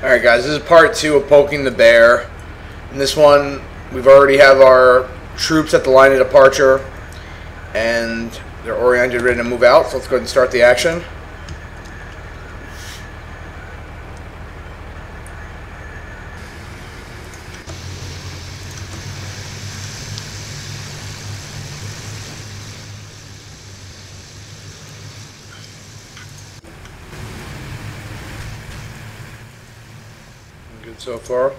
Alright guys, this is part 2 of Poking the Bear. In this one, we've already have our troops at the line of departure, and they're oriented, ready to move out, so let's go ahead and start the action. Good so far.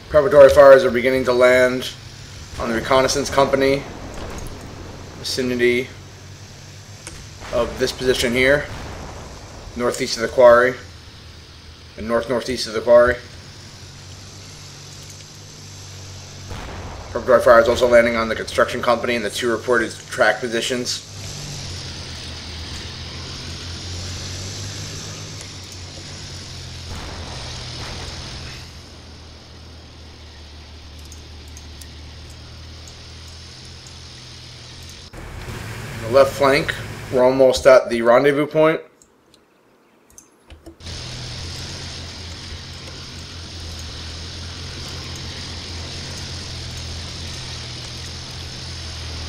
Preparatory fires are beginning to land on the reconnaissance company, vicinity of this position here, northeast of the quarry, and northeast of the quarry. Preparatory fire is also landing on the construction company and the 2 reported track positions. On the left flank, we're almost at the rendezvous point.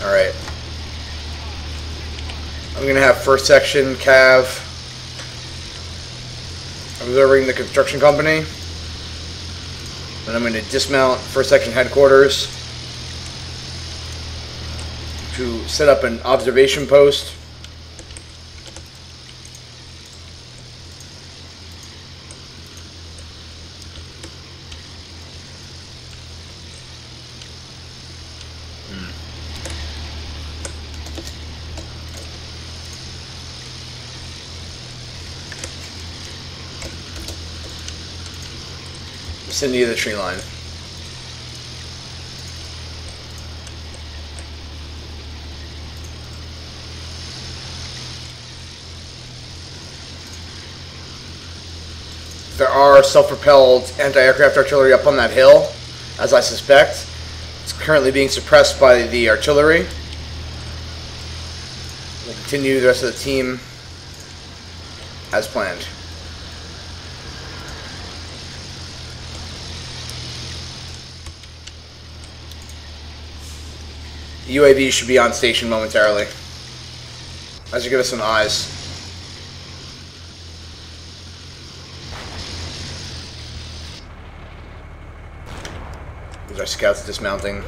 Alright. I'm going to have 1st Section Cav observing the construction company. And I'm going to dismount 1st Section Headquarters to set up an observation post. Vicinity of the tree line. There are self-propelled anti-aircraft artillery up on that hill, as I suspect. It's currently being suppressed by the artillery. We'll continue the rest of the team as planned. The UAV should be on station momentarily. As you give us some eyes. These are scouts dismounting.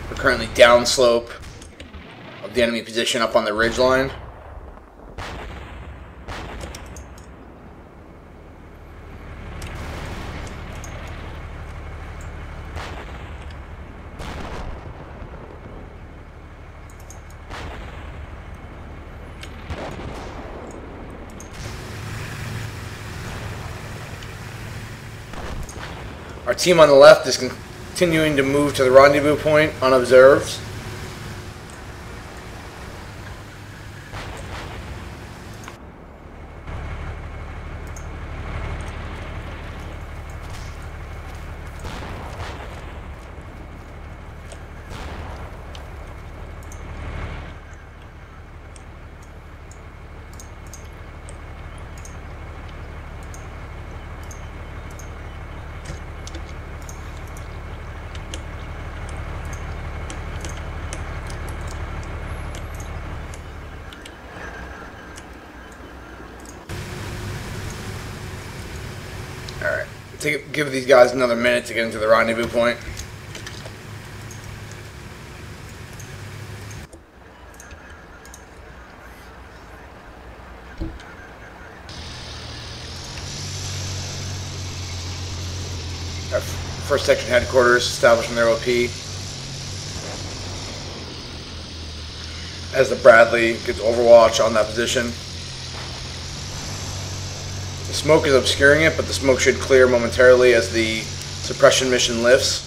We're currently downslope of the enemy position up on the ridge line. Our team on the left is continuing to move to the rendezvous point unobserved. Alright, give these guys another minute to get into the rendezvous point. Our 1st Section Headquarters establishing their OP. As the Bradley gets overwatch on that position. The smoke is obscuring it, but the smoke should clear momentarily as the suppression mission lifts.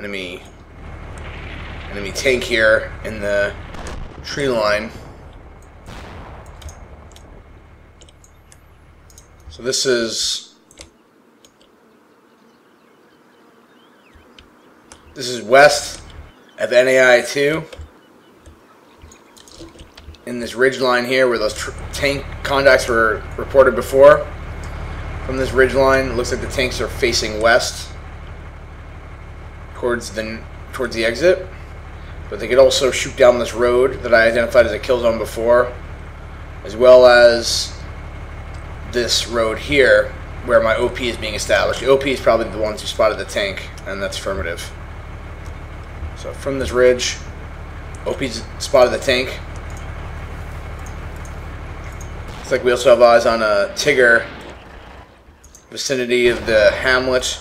enemy tank here in the tree line. So this is west of NAI-2 in this ridge line here where those tank contacts were reported before. From this ridge line, it looks like the tanks are facing west towards the exit, but they could also shoot down this road that I identified as a kill zone before, as well as this road here where my OP is being established. The OP is probably the ones who spotted the tank, and that's affirmative. So from this ridge, OP's spotted the tank. Looks like we also have eyes on a Tigger vicinity of the hamlet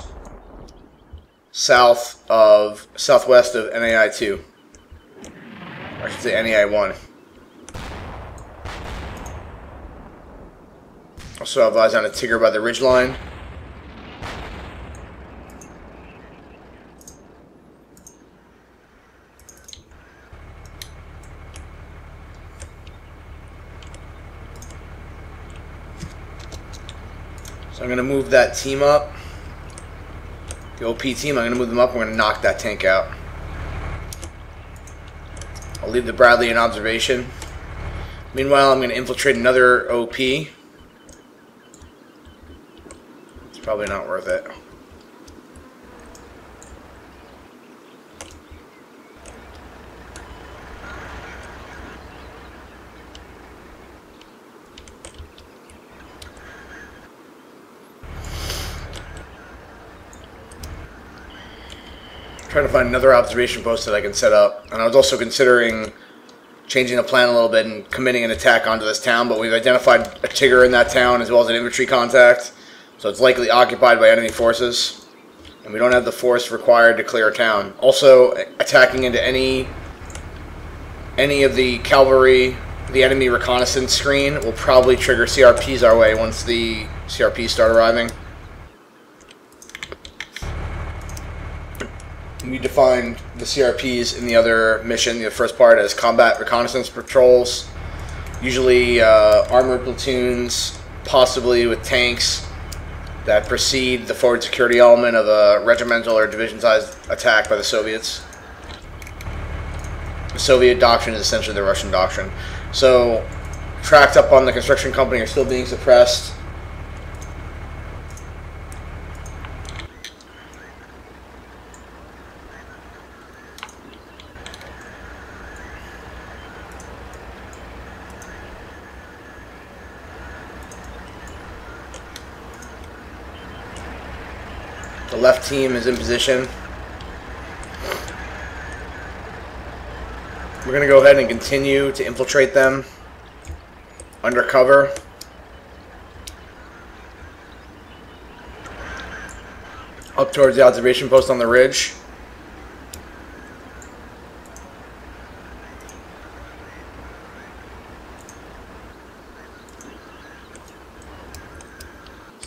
southwest of NAI-2, or I should say NAI-1. Also have eyes on a Tigger by the ridgeline. So I'm going to move that team up. The OP team, I'm going to move them up. I'm going to knock that tank out. I'll leave the Bradley in observation. Meanwhile, I'm going to infiltrate another OP. It's probably not worth it. Trying to find another observation post that I can set up, and I was also considering changing the plan a little bit and committing an attack onto this town, but we've identified a Tigger in that town as well as an infantry contact, so it's likely occupied by enemy forces, and we don't have the force required to clear a town. Also, attacking into any of the cavalry, the enemy reconnaissance screen will probably trigger CRPs our way once the CRPs start arriving. We defined the CRPs in the other mission, the first part, as combat reconnaissance patrols, usually armored platoons, possibly with tanks, that precede the forward security element of a regimental or division-sized attack by the Soviets. The Soviet doctrine is essentially the Russian doctrine. So, tracks up on the construction company are still being suppressed. The left team is in position. We're going to go ahead and continue to infiltrate them under cover. Up towards the observation post on the ridge.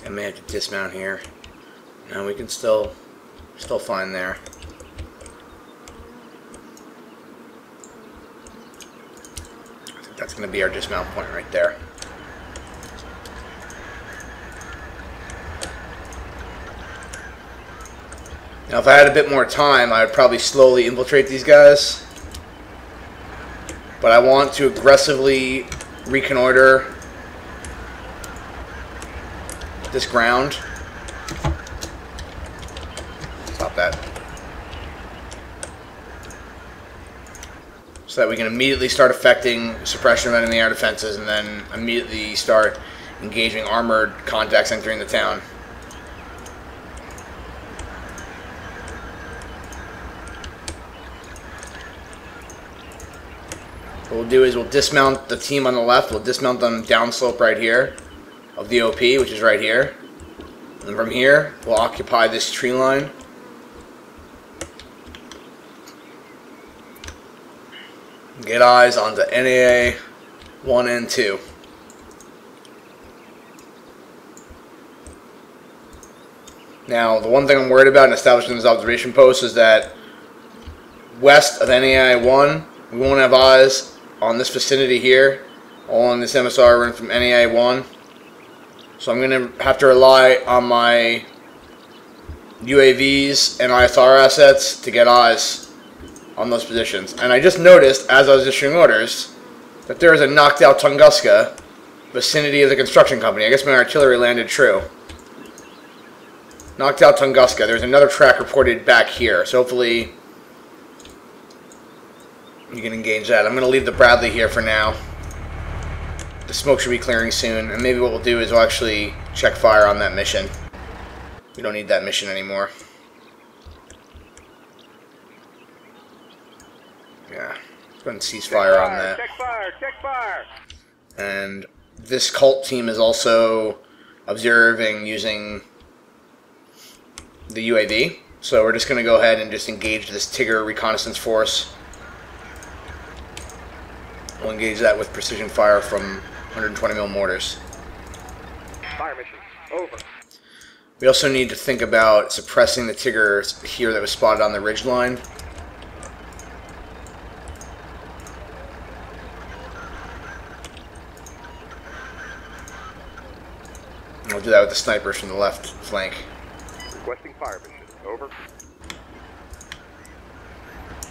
I may have to dismount here. No, we can still find there. I think that's going to be our dismount point right there. Now, if I had a bit more time, I would probably slowly infiltrate these guys. But I want to aggressively reconnoiter this ground. Stop that. So that we can immediately start affecting suppression of enemy air defenses and then immediately start engaging armored contacts entering the town. What we'll do is we'll dismount the team on the left. We'll dismount them downslope right here of the OP, which is right here. And from here, we'll occupy this tree line. Get eyes onto NAA 1 and 2. Now, the one thing I'm worried about in establishing this observation post is that west of NAI-1. We won't have eyes on this vicinity here. All on this MSR run from NAI-1. So I'm going to have to rely on my UAVs and ISR assets to get eyes on those positions. And I just noticed, as I was issuing orders, that there is a knocked out Tunguska vicinity of the construction company. I guess my artillery landed true. Knocked out Tunguska. There's another track reported back here. So hopefully you can engage that. I'm going to leave the Bradley here for now. The smoke should be clearing soon. And maybe what we'll do is we'll actually check fire on that mission. We don't need that mission anymore. Yeah. Let's go ahead and cease fire on that. Check fire! Check fire! And this cult team is also observing using the UAV. So we're just going to go ahead and just engage this Tigger reconnaissance force. We'll engage that with precision fire from 120mm mortars. Fire mission over. We also need to think about suppressing the Tigger here that was spotted on the ridgeline. We'll do that with the snipers from the left flank. Requesting fire mission over.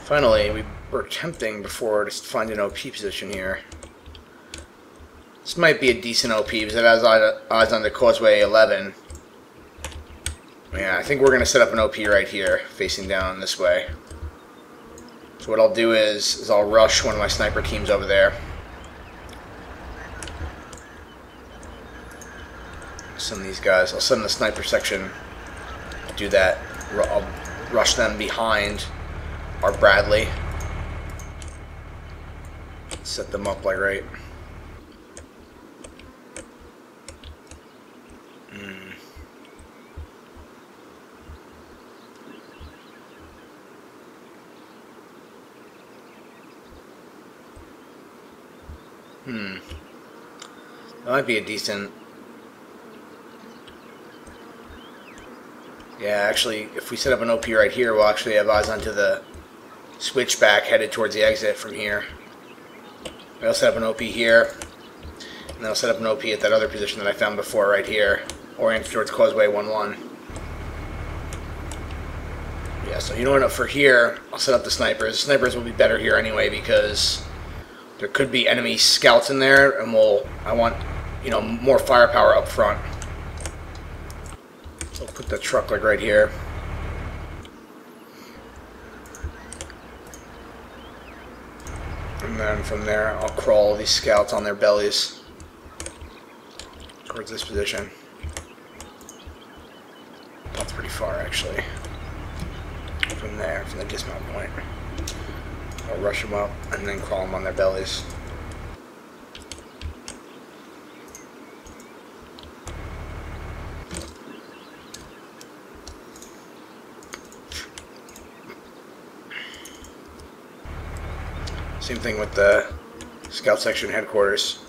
Finally, we were attempting before to find an OP position here. This might be a decent OP because it has eyes on the Causeway 11. Yeah, I think we're going to set up an OP right here, facing down this way. So what I'll do is I'll rush one of my sniper teams over there. Send these guys. I'll send the sniper section to do that. I'll rush them behind our Bradley. Set them up like right. That might be a decent... Yeah, actually, if we set up an OP right here, we'll actually have eyes onto the switchback headed towards the exit from here. I'll set up an OP here, and then I'll set up an OP at that other position that I found before right here, oriented towards Causeway 11. Yeah, so you know what, for here, I'll set up the snipers. The snipers will be better here anyway because there could be enemy scouts in there, and I want, you know, more firepower up front. So I'll put the truck like right here. And then from there, I'll crawl these scouts on their bellies towards this position. That's pretty far, actually. From there, from the dismount point. I'll rush them up and then crawl them on their bellies. Same thing with the scout section headquarters.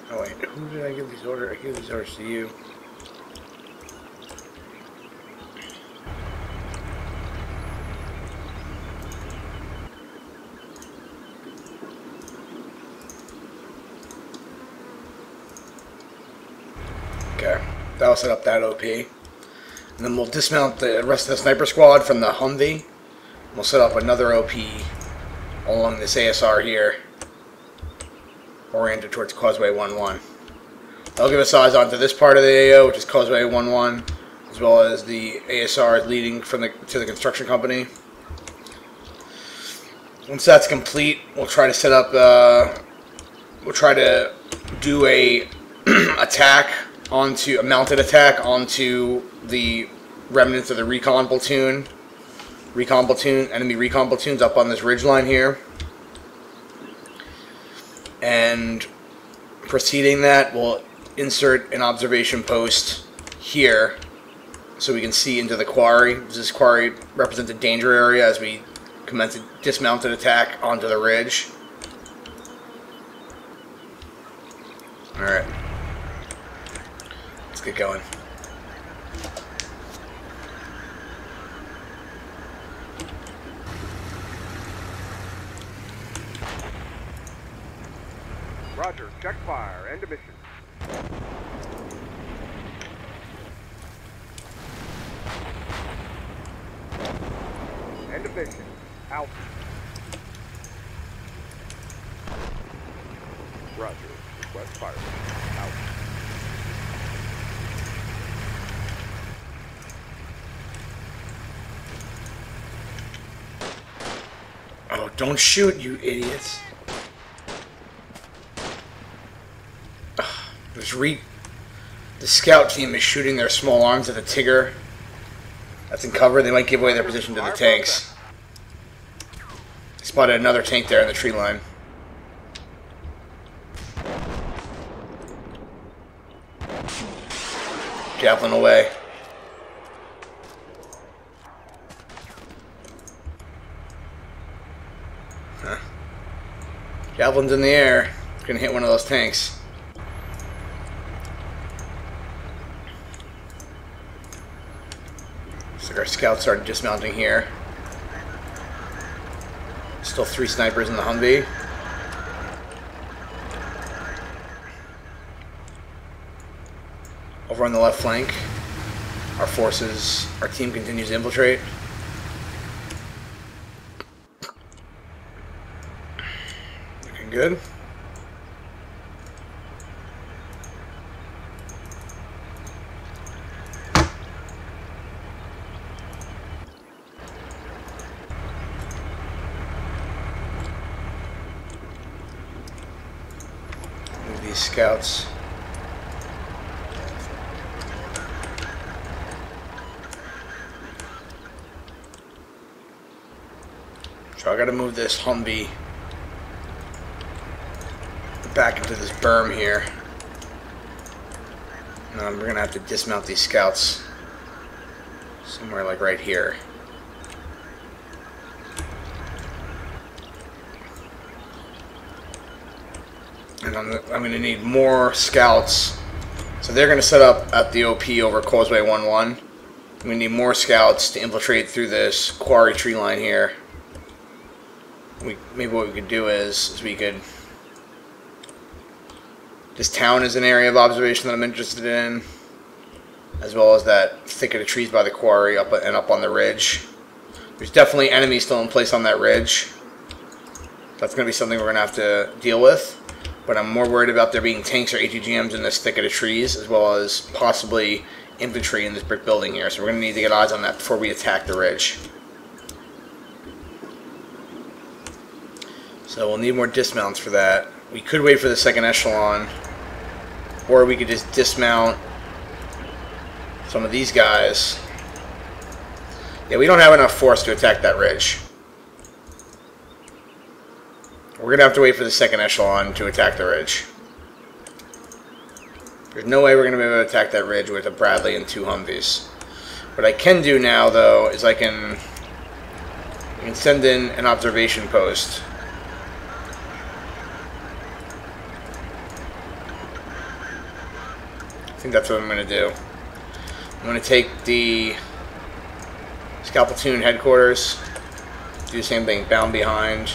Oh wait, who did I give these orders? I gave these orders to you. Okay, that'll set up that OP. And then we'll dismount the rest of the sniper squad from the Humvee. We'll set up another OP along this ASR here, oriented towards Causeway 11. That'll give us eyes onto this part of the AO, which is Causeway 11, as well as the ASR leading from to the construction company. Once that's complete, we'll try to set up. We'll try to do a mounted attack onto the remnants of the enemy recon platoons up on this ridgeline here. And preceding that, we'll insert an observation post here so we can see into the quarry. This quarry represents a danger area as we commence a dismounted attack onto the ridge. Alright. Let's get going. Roger. Check fire. End of mission. End of mission. Out. Roger. Request fire mission. Out. Oh, don't shoot, you idiots. The scout team is shooting their small arms at the Tigger. That's in cover. They might give away their position to the tanks. Spotted another tank there in the tree line. Javelin away. Huh. Javelin's in the air. It's gonna hit one of those tanks. Looks like our scouts started dismounting here. Still 3 snipers in the Humvee. Over on the left flank, our team continues to infiltrate. Looking good. Move these scouts. So I gotta move this Humvee back into this berm here. We're gonna have to dismount these scouts somewhere like right here. And I'm gonna need more scouts. So they're gonna set up at the OP over Causeway 1-1. We need more scouts to infiltrate through this quarry tree line here. Maybe what we could do is we could... This town is an area of observation that I'm interested in, as well as that thicket of trees by the quarry up on the ridge. There's definitely enemies still in place on that ridge. That's going to be something we're going to have to deal with. But I'm more worried about there being tanks or ATGMs in this thicket of trees, as well as possibly infantry in this brick building here. So we're going to need to get eyes on that before we attack the ridge. So we'll need more dismounts for that. We could wait for the second echelon, or we could just dismount some of these guys. Yeah, we don't have enough force to attack that ridge. We're going to have to wait for the second echelon to attack the ridge. There's no way we're going to be able to attack that ridge with a Bradley and 2 Humvees. What I can do now, though, is I can send in an observation post. I think that's what I'm going to do. I'm going to take the scout platoon headquarters, do the same thing, bound behind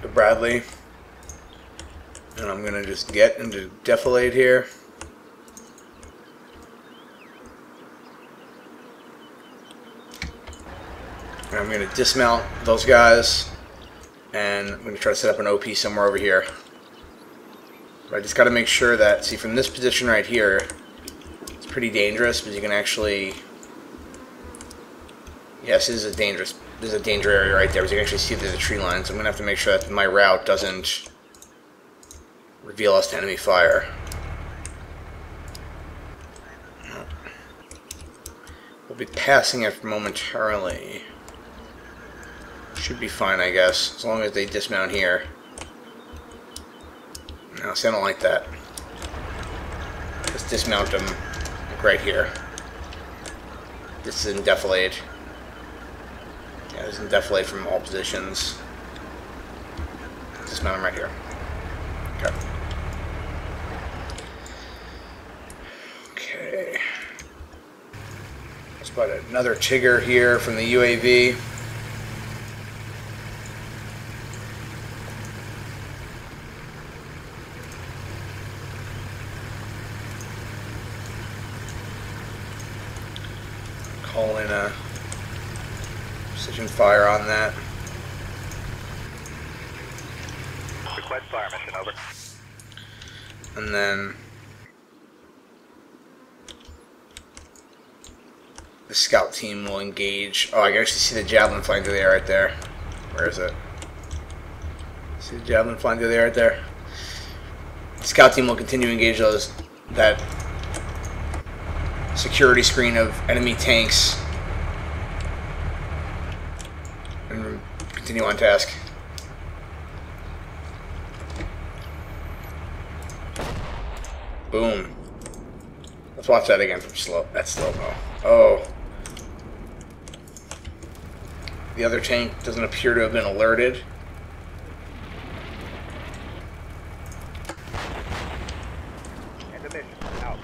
the Bradley, and I'm going to just get into defilade here. And I'm going to dismount those guys, and I'm going to try to set up an OP somewhere over here. But I just got to make sure that, see, from this position right here, it's pretty dangerous because you can actually, yes, this is a danger area right there because you can actually see through the tree line. So I'm going to have to make sure that my route doesn't reveal us to enemy fire. We'll be passing it momentarily. Should be fine, I guess, as long as they dismount here. No, see, I don't like that. Let's dismount them like right here. This is in defilade. Yeah, this is in defilade from all positions. Dismount them right here. Okay. Okay. Spot another Tigger here from the UAV. call in a precision fire on that. Request fire mission, over. And then the scout team will engage. Oh, I can actually see the javelin flying through the air right there. Where is it? See the javelin flying through the air right there? The scout team will continue to engage that security screen of enemy tanks and continue on task. Boom. Let's watch that again from slow. That's slow-mo. Oh. The other tank doesn't appear to have been alerted. End of mission. Out.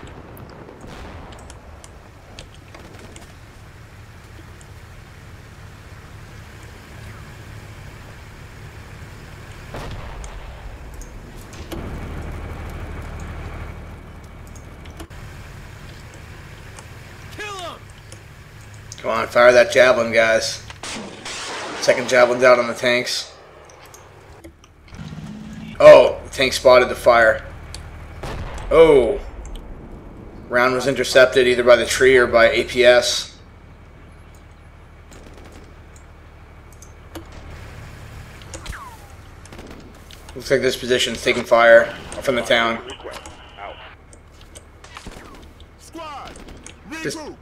Come on, fire that javelin, guys. Second javelin's out on the tanks. Oh, the tank spotted the fire. Oh. Round was intercepted either by the tree or by APS. Looks like this position's taking fire from the town.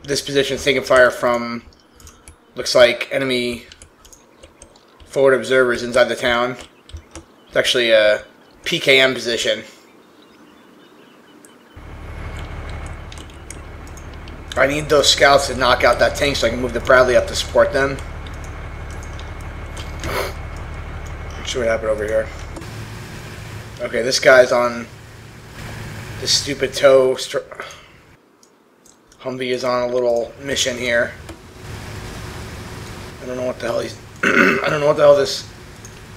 This position's taking fire from, looks like, enemy forward observers inside the town. It's actually a PKM position. I need those scouts to knock out that tank so I can move the Bradley up to support them. Let's see what happened over here. Okay, this guy's on this stupid tow. Humvee is on a little mission here. I don't know what the hell he's. I don't know what the hell this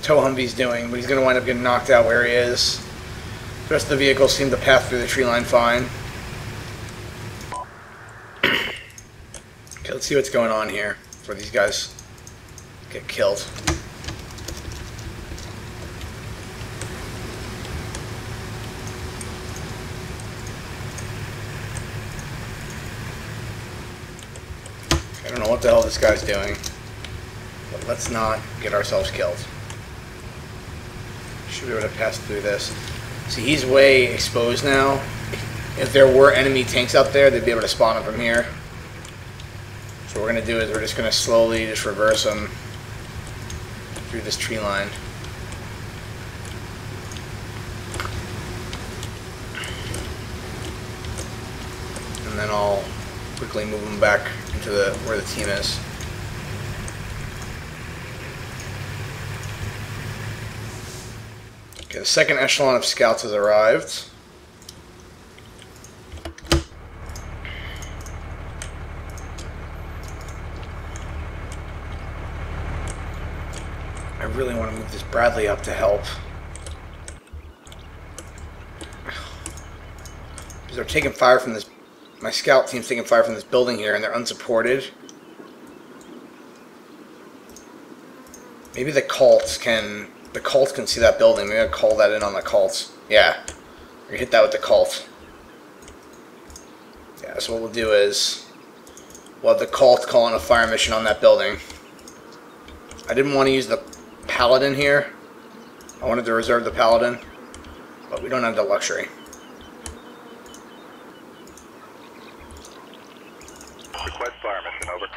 tow Humvee's doing, but he's going to wind up getting knocked out where he is. The rest of the vehicles seem to pass through the tree line fine. Okay, let's see what's going on here before these guys get killed. I don't know what the hell this guy's doing, but let's not get ourselves killed. Should be able to pass through this. See, he's way exposed now. If there were enemy tanks out there, they'd be able to spawn him from here. So what we're going to do is we're just going to slowly just reverse him through this tree line. And then I'll quickly move him back into where the team is. Okay, the second echelon of scouts has arrived. I really want to move this Bradley up to help. Because they're taking fire from this. My scout team's taking fire from this building here, and they're unsupported. Maybe the COLT can. The COLT can see that building. Maybe I'll call that in on the COLT. Yeah, we hit that with the COLT. Yeah. So what we'll do is we'll have the COLT call in a fire mission on that building. I didn't want to use the Paladin here. I wanted to reserve the Paladin, but we don't have the luxury. Request fire mission, over.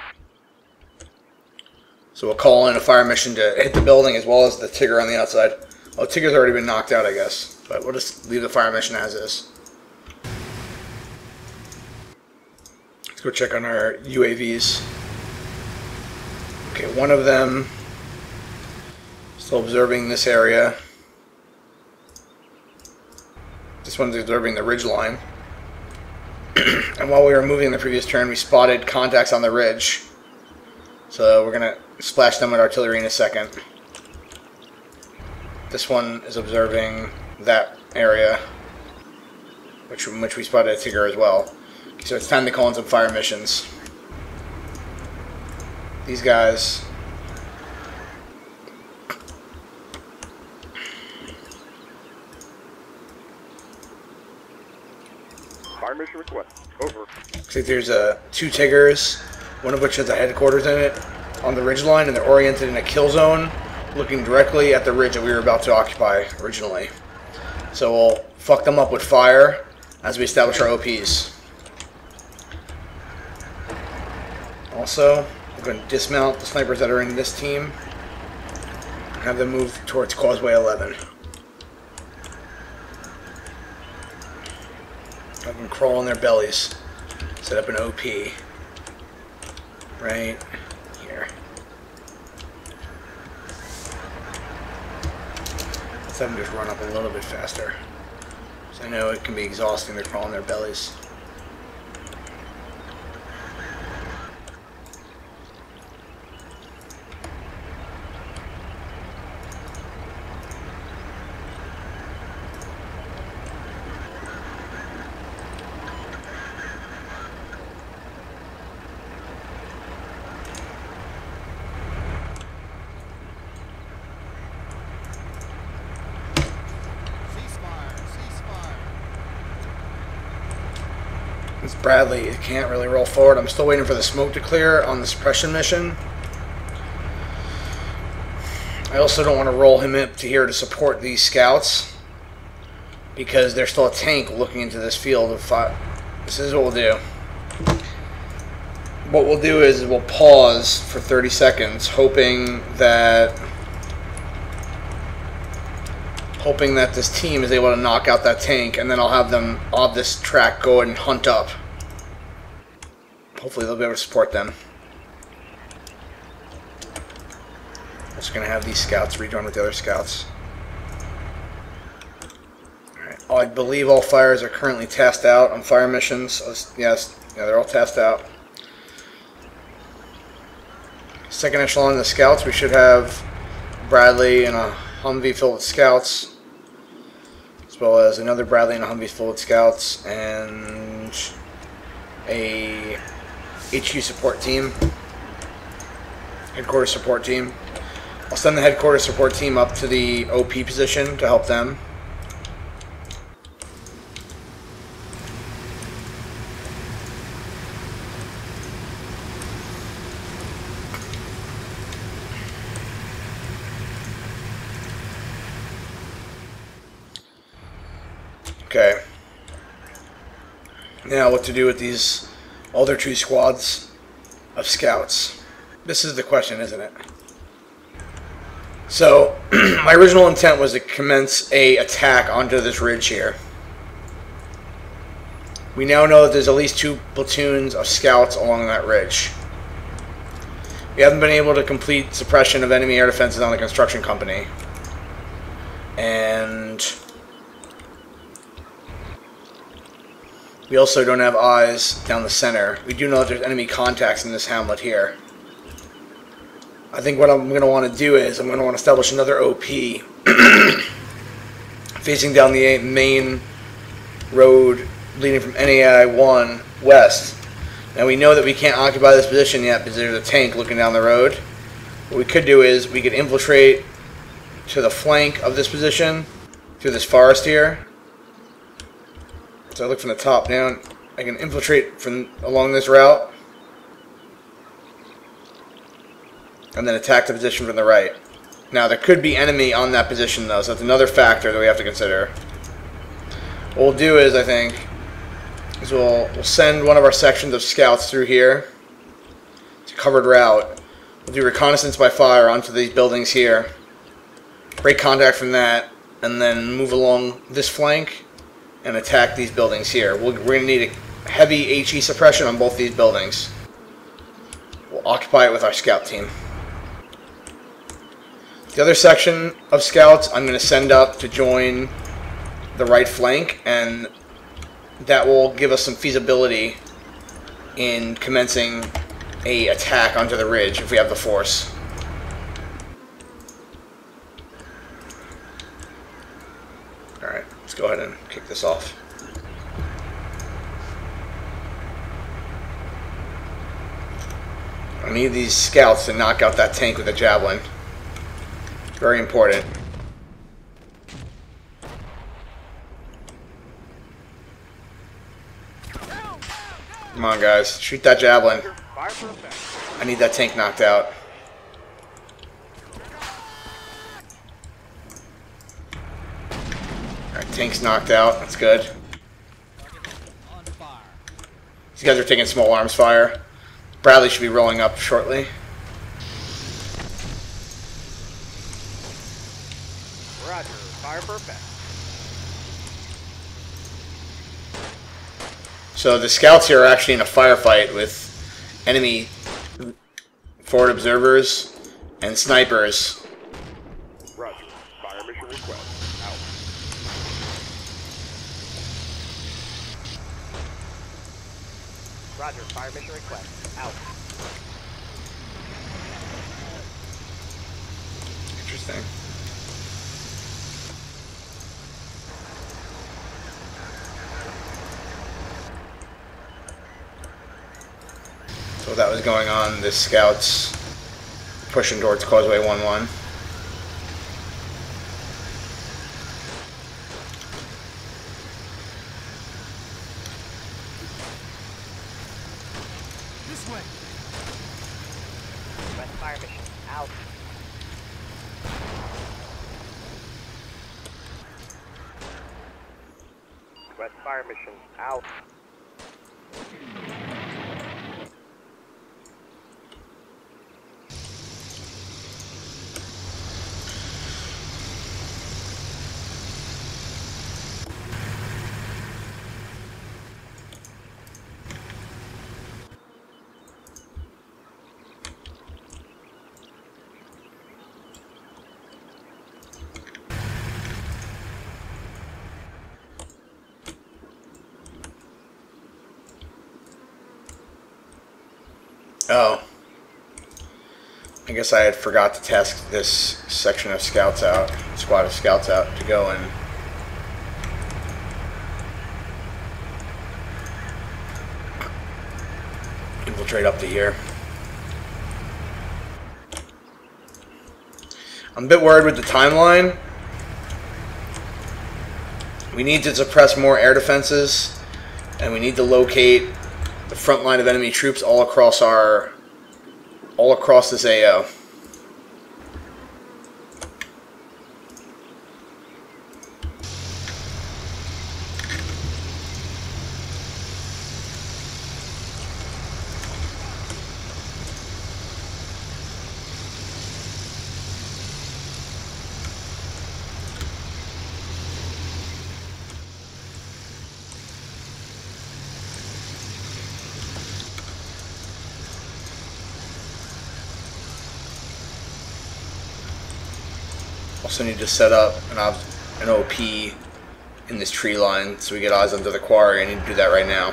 So we'll call in a fire mission to hit the building as well as the Tigger on the outside. Oh, Tigger's already been knocked out, I guess. But we'll just leave the fire mission as is. Let's go check on our UAVs. Okay, one of them still observing this area. This one's observing the ridge line. And while we were moving the previous turn, we spotted contacts on the ridge. So we're going to splash them with artillery in a second. This one is observing that area, which we spotted a Tigger as well. Okay, so it's time to call in some fire missions. these guys. Fire mission request. Over. See, there's two Tigers, one of which has a headquarters in it on the ridge line, and they're oriented in a kill zone, looking directly at the ridge that we were about to occupy originally. So we'll fuck them up with fire as we establish our OPs. Also, we're going to dismount the snipers that are in this team and have them move towards Causeway 11. Have them crawl on their bellies. Set up an OP right here. Let's have them just run up a little bit faster. So I know it can be exhausting to crawl on their bellies. It's Bradley. It can't really roll forward. I'm still waiting for the smoke to clear on the suppression mission. I also don't want to roll him up to here to support these scouts because there's still a tank looking into this field of fire. This is what we'll do. What we'll do is we'll pause for 30 seconds, hoping that this team is able to knock out that tank, and then I'll have them on this track go and hunt up. Hopefully they'll be able to support them. I'm just going to have these scouts rejoin with the other scouts. Alright, I believe all fires are currently tasked out on fire missions. Yes, yeah, they're all tasked out. Second echelon of the scouts, we should have Bradley and a Humvee filled with scouts, as well as another Bradley and a Humvee filled with scouts, and a HQ support team, headquarters support team. I'll send the headquarters support team up to the OP position to help them. Okay. Now what to do with these other two squads of scouts? This is the question, isn't it? So, my original intent was to commence a attack onto this ridge here. We now know that there's at least 2 platoons of scouts along that ridge. We haven't been able to complete suppression of enemy air defenses on the construction company. And we also don't have eyes down the center. We do know that there's enemy contacts in this hamlet here. I think what I'm going to want to do is I'm going to want to establish another OP facing down the main road leading from NAI 1 west. Now we know that we can't occupy this position yet because there's a tank looking down the road. What we could do is we could infiltrate to the flank of this position through this forest here. So I look from the top down. I can infiltrate from along this route and then attack the position from the right. Now there could be enemy on that position though, so that's another factor that we have to consider. What we'll do is, I think, is we'll send one of our sections of scouts through here. It's a covered route. We'll do reconnaissance by fire onto these buildings here, break contact from that, and then move along this flank and attack these buildings here. We're going to need a heavy HE suppression on both these buildings. We'll occupy it with our scout team. The other section of scouts I'm going to send up to join the right flank, and that will give us some feasibility in commencing a attack onto the ridge if we have the force. Alright, let's go ahead and kick this off. I need these scouts to knock out that tank with a javelin. Very important. Come on, guys. Shoot that javelin. I need that tank knocked out. Alright, tank's knocked out. That's good. These guys are taking small arms fire. Bradley should be rolling up shortly. Roger. Fire for effect. So the scouts here are actually in a firefight with enemy forward observers and snipers. Roger. Fire mission request. Out. Roger. Fire mission request. Out. Interesting. So that was going on. The scouts pushing towards Causeway 1-1. This way. West fire mission. Out. West fire mission. Out. Oh. I guess I had forgot to task this section of scouts out, squad of scouts out, to go and infiltrate up to here. I'm a bit worried with the timeline. We need to suppress more air defenses, and we need to locate the front line of enemy troops all across this AO. Also need to set up an OP in this tree line so we get eyes onto the quarry. I need to do that right now.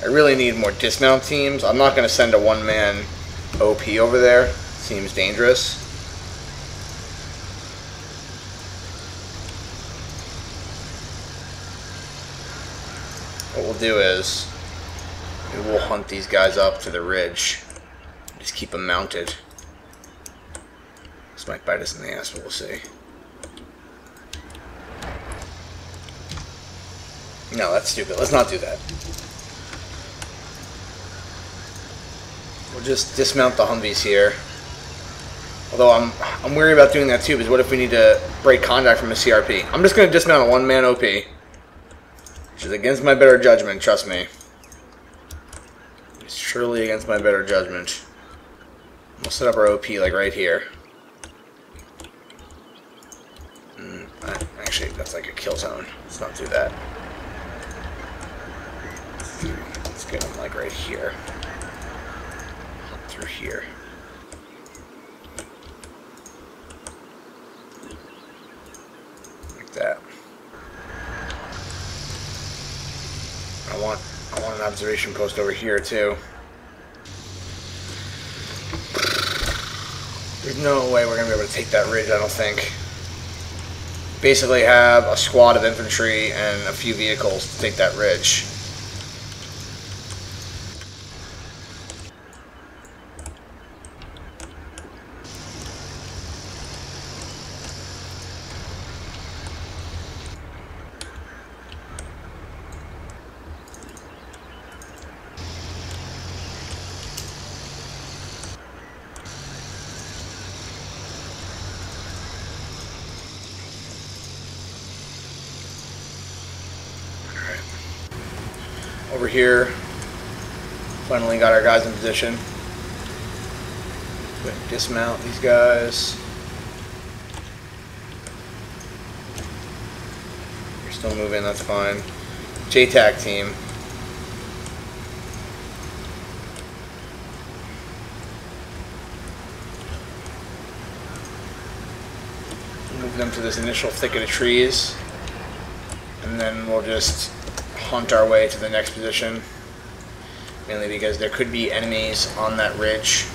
I really need more dismount teams. I'm not going to send a one-man OP over there. Seems dangerous. What we'll do is we'll hunt these guys up to the ridge. Just keep them mounted. This might bite us in the ass, but we'll see. No, that's stupid. Let's not do that. We'll just dismount the Humvees here. Although I'm worried about doing that too, because what if we need to break contact from a CRP? I'm just going to dismount a one-man OP. Which is against my better judgment, trust me. It's surely against my better judgment. We'll set up our OP like right here. Actually, that's like a kill zone. Let's not do that. Let's get them like right here. Through here. Like that. I want an observation post over here too. There's no way we're gonna be able to take that ridge, I don't think. basically have a squad of infantry and a few vehicles to take that ridge. Over here, finally got our guys in position. Go ahead and dismount these guys. You're still moving, that's fine. JTAC team. Move them to this initial thicket of trees, and then we'll just hunt our way to the next position, mainly because there could be enemies on that ridge.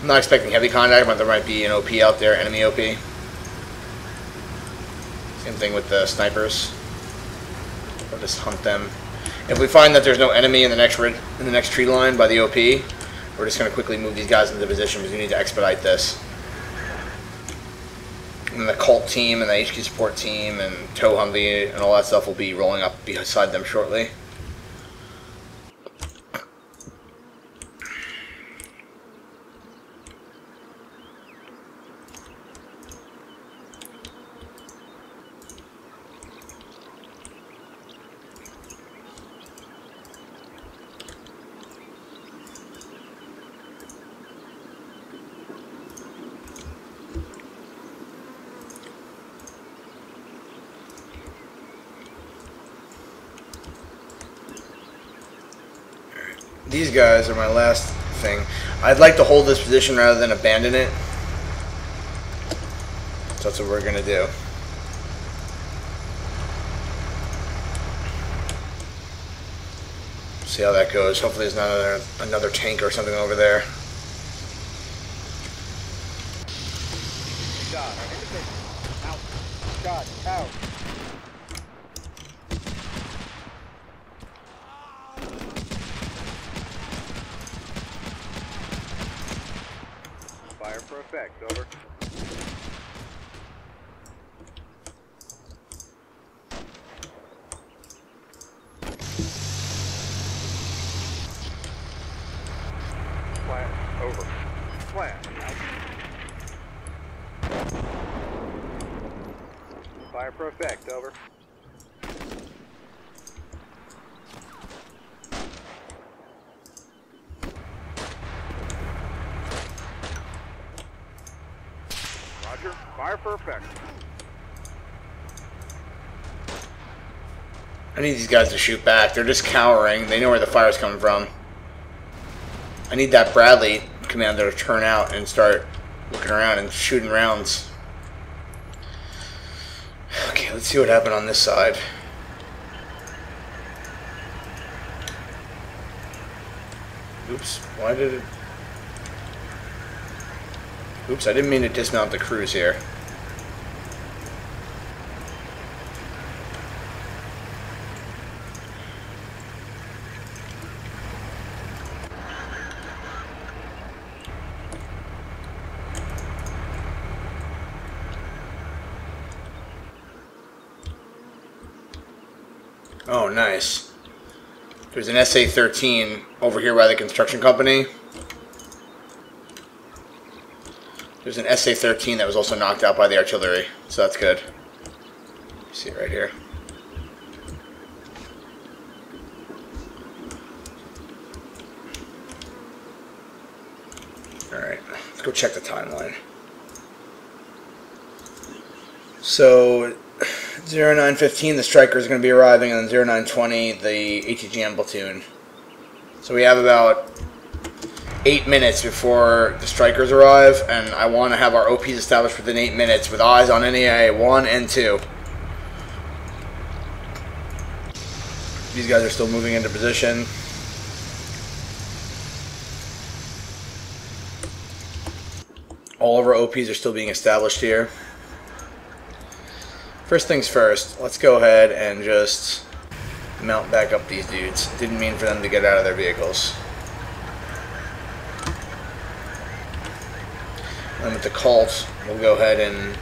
I'm not expecting heavy contact, but there might be an OP out there, enemy OP. Same thing with the snipers. We'll just hunt them. If we find that there's no enemy in the next tree line by the OP, we're just going to quickly move these guys into position because we need to expedite this. And the COLT team and the HQ support team and tow Humvee and all that stuff will be rolling up beside them shortly. These guys are my last thing. I'd like to hold this position rather than abandon it. So that's what we're going to do. See how that goes. Hopefully there's not another tank or something over there. Out. Fire for effect, over. Flat, over. Flat, out. Fire for effect, over. Roger, fire for effect. I need these guys to shoot back. They're just cowering. They know where the fire's coming from. I need that Bradley commander to turn out and start looking around and shooting rounds. Okay, let's see what happened on this side. Oops, why did it... Oops, I didn't mean to dismount the crews here. Oh, nice. There's an SA-13 over here by the construction company. There's an SA-13 that was also knocked out by the artillery, so that's good. You see it right here. Alright, let's go check the timeline. So, 0915, the striker is going to be arriving, and then 0920, the ATGM platoon. So we have about 8 minutes before the strikers arrive, and I want to have our OPs established within 8 minutes with eyes on NEA 1 and 2. These guys are still moving into position. All of our OPs are still being established here. First things first, let's go ahead and just mount back up these dudes. Didn't mean for them to get out of their vehicles. And with the COLT, we'll go ahead and...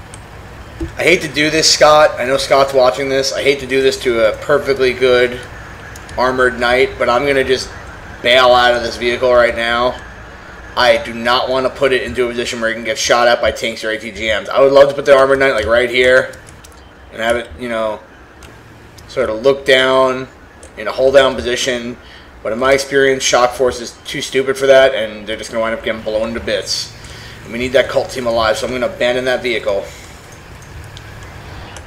I hate to do this, Scott. I know Scott's watching this. I hate to do this to a perfectly good armored knight, but I'm going to just bail out of this vehicle right now. I do not want to put it into a position where it can get shot at by tanks or ATGMs. I would love to put the armored knight like right here and have it, you know, sort of look down in a hold down position. But in my experience, Shock Force is too stupid for that, and they're just going to wind up getting blown to bits. And we need that COLT team alive, so I'm going to abandon that vehicle.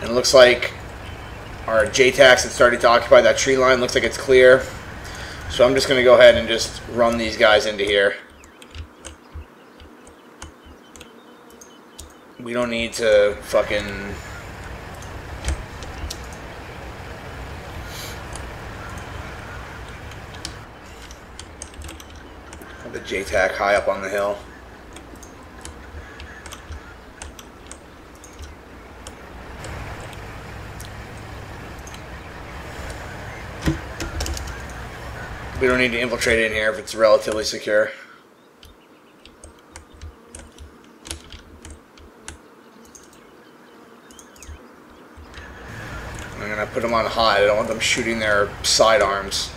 And it looks like our JTACs had started to occupy that tree line. Looks like it's clear. So I'm just going to go ahead and just run these guys into here. We don't need to fucking... have the JTAC high up on the hill. We don't need to infiltrate in here if it's relatively secure. I'm going to put them on high. I don't want them shooting their sidearms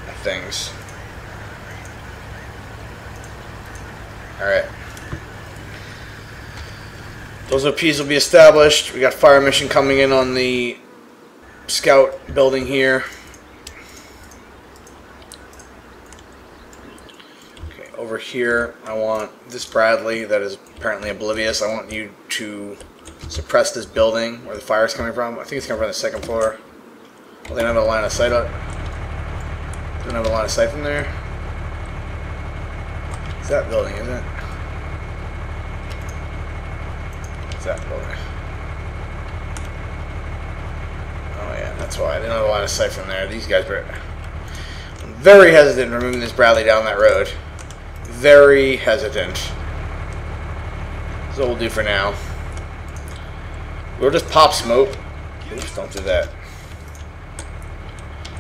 at things. Alright. Those OPs will be established. We got fire mission coming in on the scout building here. Over here, I want this Bradley that is apparently oblivious. I want you to suppress this building where the fire is coming from. I think it's coming from the second floor. Well, they don't have a line of sight up. Don't have a line of sight from there. It's that building, isn't it? It's that building. Oh yeah, that's why. They don't have a line of sight from there. These guys were... I'm very hesitant in removing this Bradley down that road. Very hesitant. That's what we'll do for now. We'll just pop smoke. Oops, don't do that.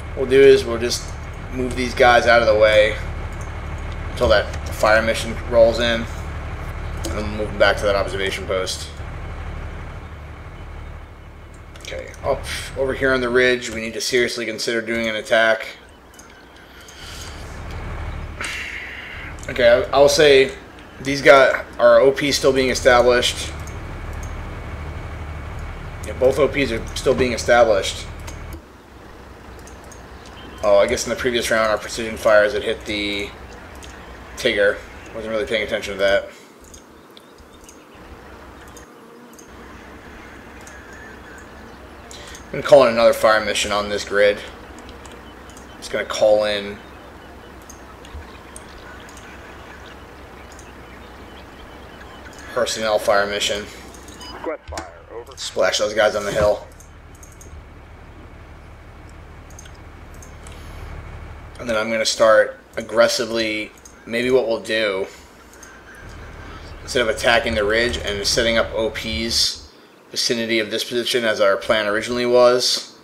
What we'll do is we'll just move these guys out of the way until that fire mission rolls in, and then we'll move them back to that observation post. Okay, up over here on the ridge, we need to seriously consider doing an attack. Okay, I will say these guys are OP still being established. Yeah, both OPs are still being established. Oh, I guess in the previous round our precision fires had hit the Tigger. Wasn't really paying attention to that. I'm going to call in another fire mission on this grid. I'm just going to call in personnel fire mission. Request fire, over. Splash those guys on the hill. And then I'm going to start aggressively, maybe what we'll do, instead of attacking the ridge and setting up OP's vicinity of this position as our plan originally was.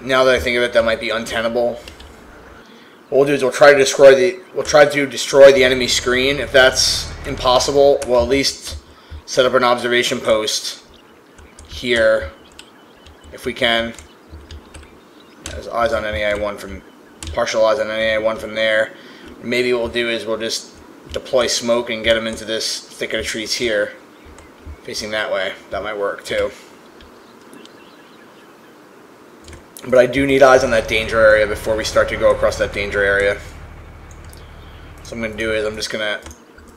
Now that I think of it, that might be untenable. What we'll do is we'll try to destroy the enemy screen. If that's impossible, we'll at least set up an observation post here if we can. There's eyes on NAI-1 from partial eyes on NAI-1 from there. Maybe what we'll do is we'll just deploy smoke and get them into this thicket of trees here, facing that way. That might work too. But I do need eyes on that danger area before we start to go across that danger area. So what I'm going to do is I'm just going to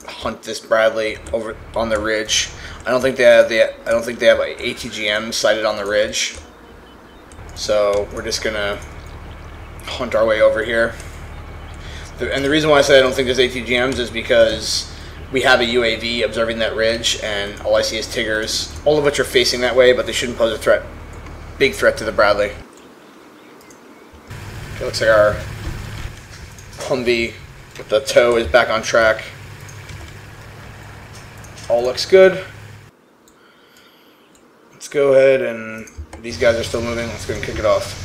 hunt this Bradley over on the ridge. I don't think they have like ATGM sighted on the ridge. So we're just going to hunt our way over here. And the reason why I say I don't think there's ATGMs is because we have a UAV observing that ridge, and all I see is Tiggers, all of which are facing that way, but they shouldn't pose a big threat to the Bradley. It looks like our Humvee with the tow is back on track. All looks good. Let's go ahead and these guys are still moving. Let's go and kick it off.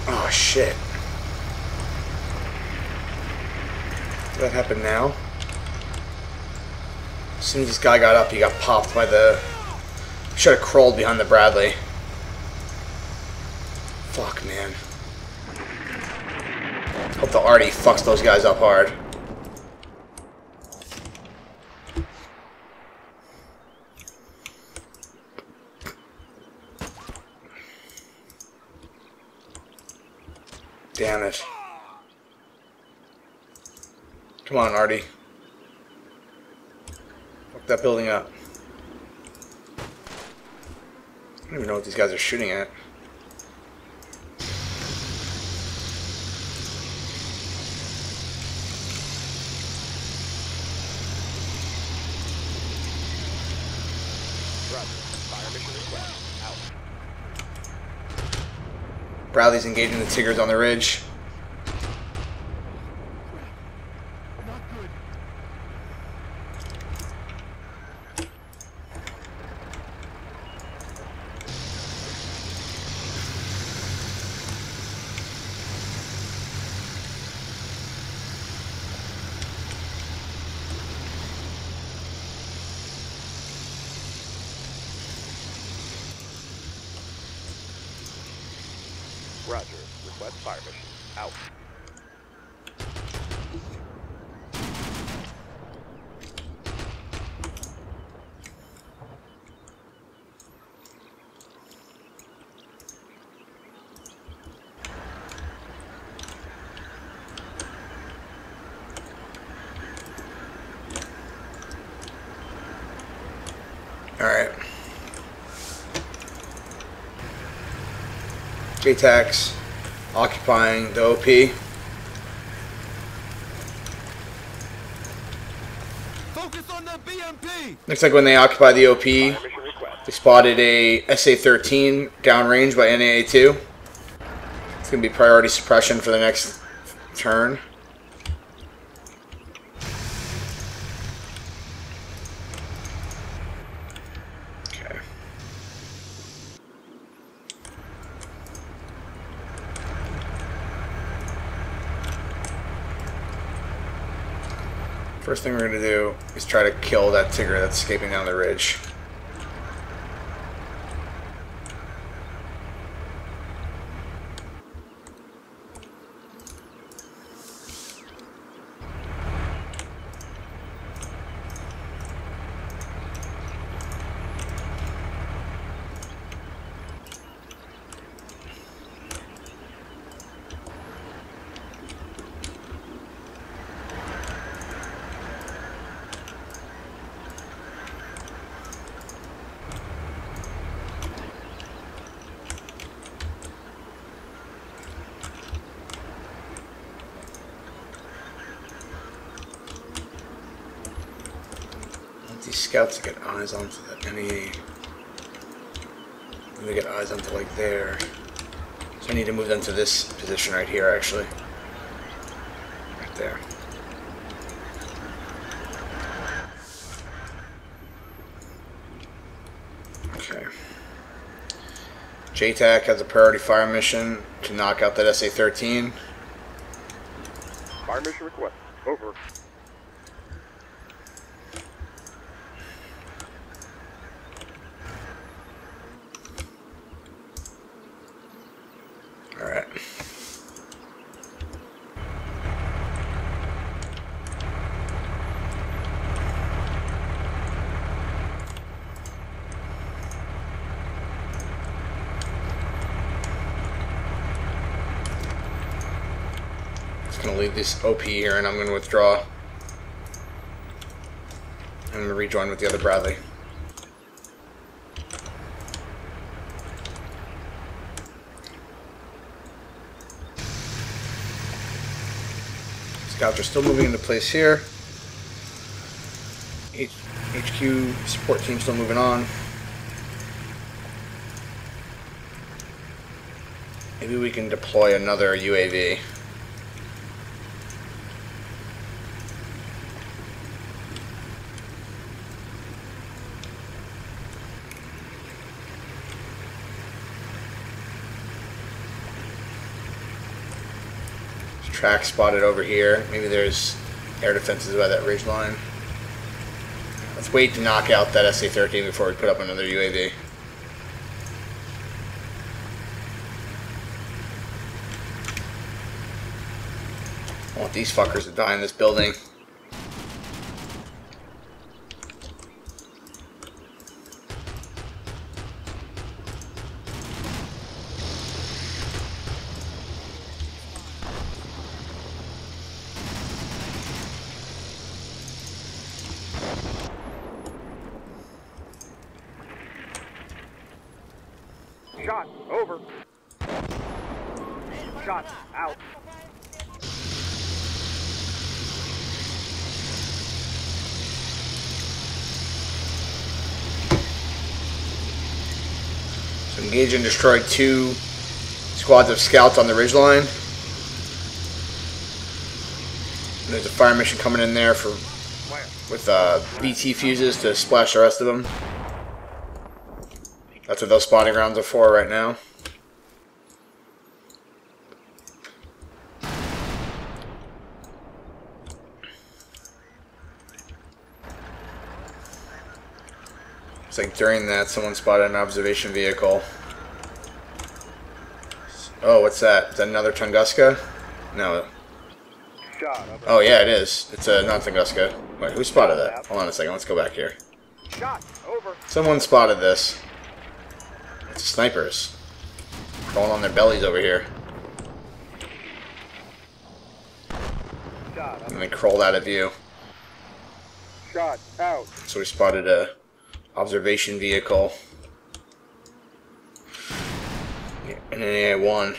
Oh shit. Did that happen now? As soon as this guy got up, he got popped by the... Should have crawled behind the Bradley. Fuck, man. Hope the Artie fucks those guys up hard. Damn it. Come on, Artie. Fuck that building up. I don't even know what these guys are shooting at. Bradley's engaging the Tiggers on the ridge. Roger. Request fire mission. Out. Alright. JTACs occupying the OP. Focus on the BMP. Looks like when they occupy the OP, they spotted a SA-13 downrange by NAA-2. It's going to be priority suppression for the next turn. Okay. First thing we're going to do is try to kill that Tigger that's escaping down the ridge. These scouts get eyes onto that NEA. And they get eyes onto like there. So I need to move them to this position right here actually. Right there. Okay. JTAC has a priority fire mission to knock out that SA-13. Fire mission request. Over. Alright. Just gonna leave this OP here and I'm gonna withdraw. I'm gonna rejoin with the other Bradley. Scouts are still moving into place here. HQ support team still moving on. Maybe we can deploy another UAV. Track spotted over here. Maybe there's air defenses by that ridge line. Let's wait to knock out that SA-13 before we put up another UAV. I want these fuckers to die in this building. Shot over. Shot out. So engage and destroy 2 squads of scouts on the ridgeline. There's a fire mission coming in there with BT fuses to splash the rest of them. That's what those spotting rounds are for right now. It's like during that, someone spotted an observation vehicle. Oh, what's that? Is that another Tunguska? No. Oh yeah, it is. It's a non-Tunguska. Wait, who spotted that? Hold on a second. Let's go back here. Shot over. Someone spotted this. It's snipers crawling on their bellies over here. And they crawled out of view. Shot out. So we spotted a observation vehicle. An AA-1.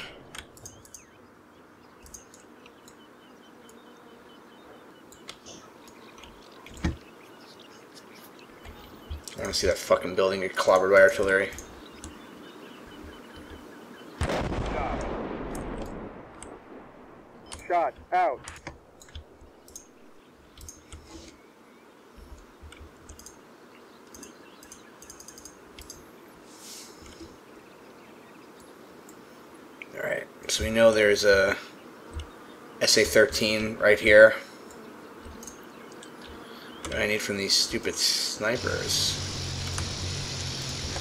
I want to see that fucking building get clobbered by artillery. Shot out. Alright, so we know there's a SA-13 right here. What do I need from these stupid snipers?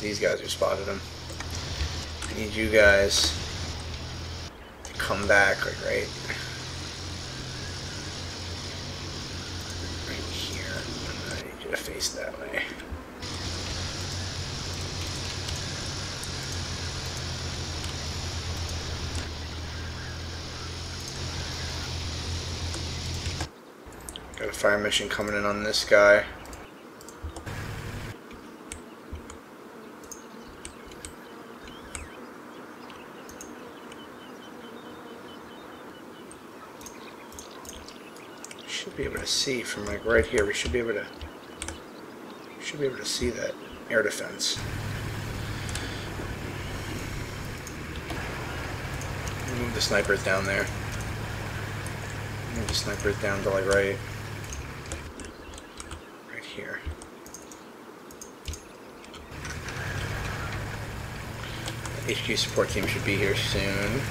These guys who spotted them. I need you guys to come back, like right here. I need you to face that way. Got a fire mission coming in on this guy. Should be able to see from like right here. We should be able to see that air defense. Move the snipers down there. Move the snipers down to like right here. The HQ support team should be here soon.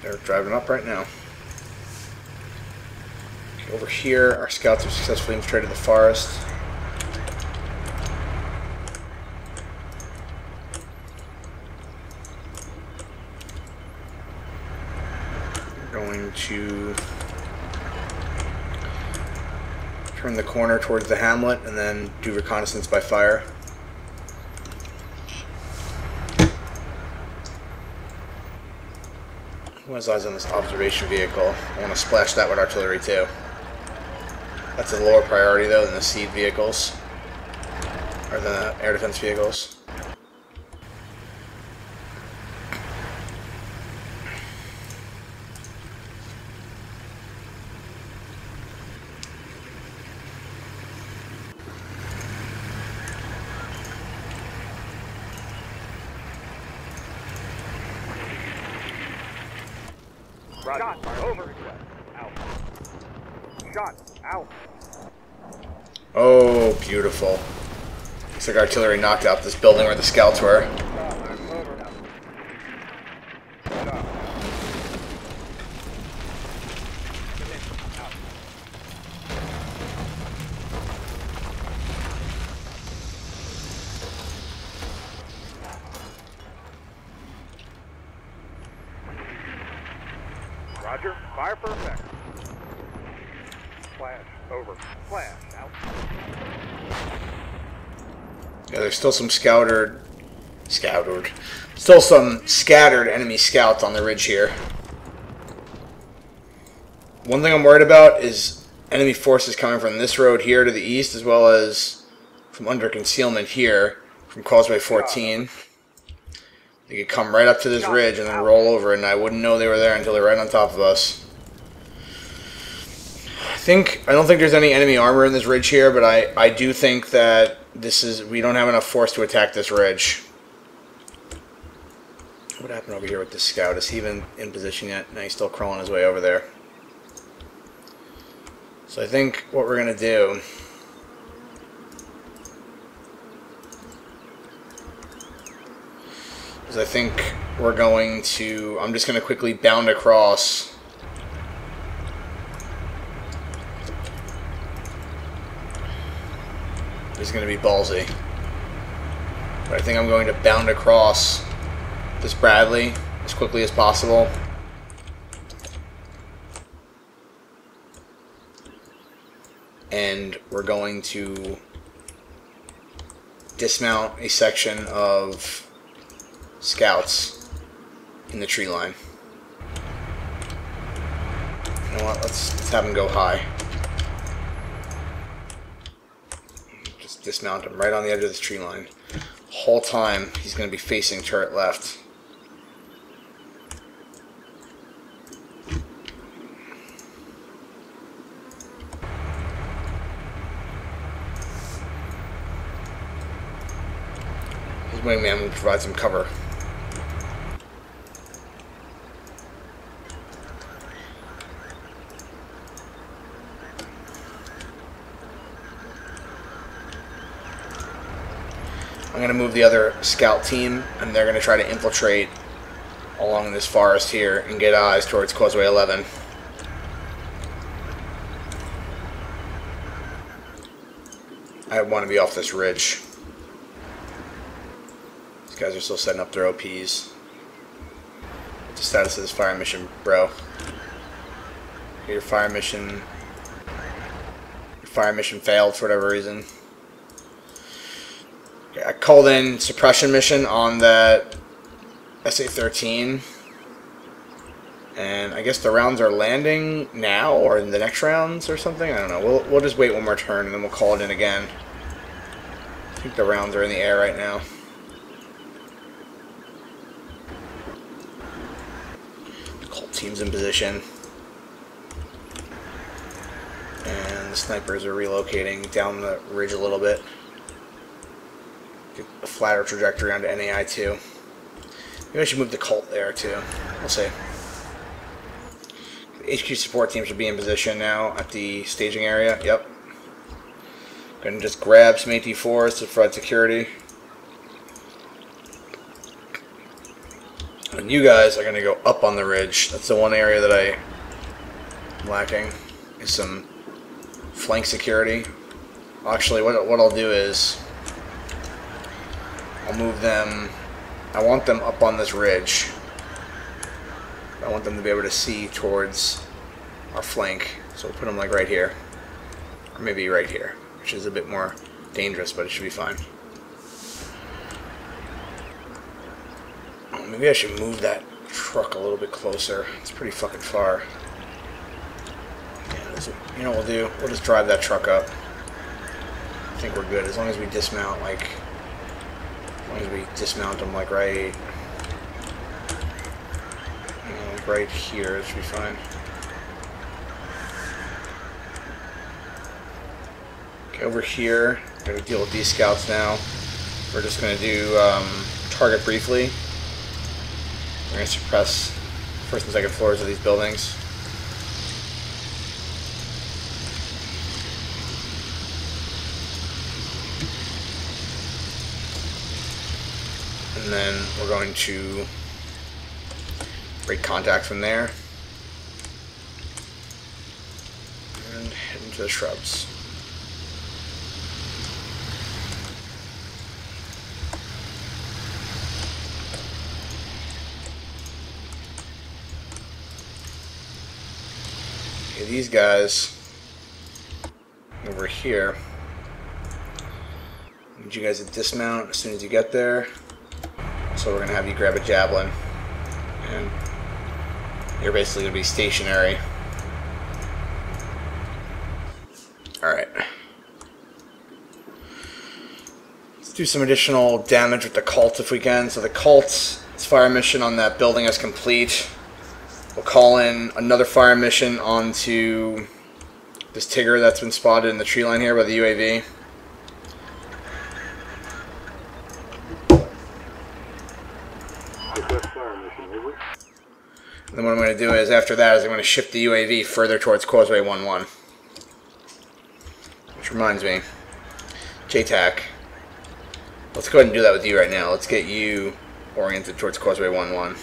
They're driving up right now. Okay, over here, our scouts have successfully infiltrated the forest. We're going to turn the corner towards the hamlet and then do reconnaissance by fire. Who has eyes on this observation vehicle? I want to splash that with artillery too. That's a lower priority though than the siege vehicles, or the air defense vehicles. Roger. Shot. Over. Out. Shot. Out. Oh, beautiful. Looks like artillery knocked out this building where the scouts were. Roger. Fire for effect. Flash. Over. Flash. Out. Yeah, there's still some still some scattered enemy scouts on the ridge here. One thing I'm worried about is enemy forces coming from this road here to the east, as well as from under concealment here from Causeway 14. They could come right up to this ridge and then roll over, and I wouldn't know they were there until they're right on top of us. I don't think there's any enemy armor in this ridge here, but I do think that we don't have enough force to attack this ridge. What happened over here with this scout? Is he even in position yet? No, he's still crawling his way over there. So I think what we're going to do is I'm just going to quickly bound across. This is going to be ballsy. But I think I'm going to bound across this Bradley as quickly as possible. And we're going to dismount a section of scouts in the tree line. You know what? Let's have him go high. Just dismount him right on the edge of this tree line. The whole time he's going to be facing turret left. His wingman will provide some cover. I'm going to move the other scout team, and they're going to try to infiltrate along this forest here and get eyes towards Causeway 11. I want to be off this ridge. These guys are still setting up their OPs. What's the status of this fire mission, bro? Your fire mission failed for whatever reason. I called in suppression mission on that SA-13, and I guess the rounds are landing now or in the next rounds or something. I don't know. We'll just wait one more turn and then we'll call it in again. I think the rounds are in the air right now. The COLT team's in position, and the snipers are relocating down the ridge a little bit. A flatter trajectory onto NAI2. Maybe I should move the COLT there too. We'll see. The HQ support team should be in position now at the staging area. Yep. Gonna just grab some AT4s to provide security. And you guys are gonna go up on the ridge. That's the one area that I'm lacking, is some flank security. Actually, what I'll do is I'll move them. I want them up on this ridge. I want them to be able to see towards our flank. So we'll put them like right here. Or maybe right here, which is a bit more dangerous, but it should be fine. Oh, maybe I should move that truck a little bit closer. It's pretty fucking far. Yeah, you know what we'll do? We'll just drive that truck up. I think we're good as long as we dismount like. As long as we dismount them like right here, it should be fine. Okay, over here, I'm going to deal with these scouts now. We're just going to do target briefly. We're going to suppress first and second floors of these buildings. And then we're going to break contact from there and head into the shrubs. Okay, these guys over here, I need you guys to dismount as soon as you get there. So we're going to have you grab a javelin, and you're basically going to be stationary. Alright. Let's do some additional damage with the COLT if we can. So the COLT's fire mission on that building is complete. We'll call in another fire mission onto this Tigger that's been spotted in the tree line here by the UAV. And then what I'm going to do is, after that, I'm going to shift the UAV further towards Causeway 1-1. Which reminds me, JTAC. Let's go ahead and do that with you right now. Let's get you oriented towards Causeway 1-1.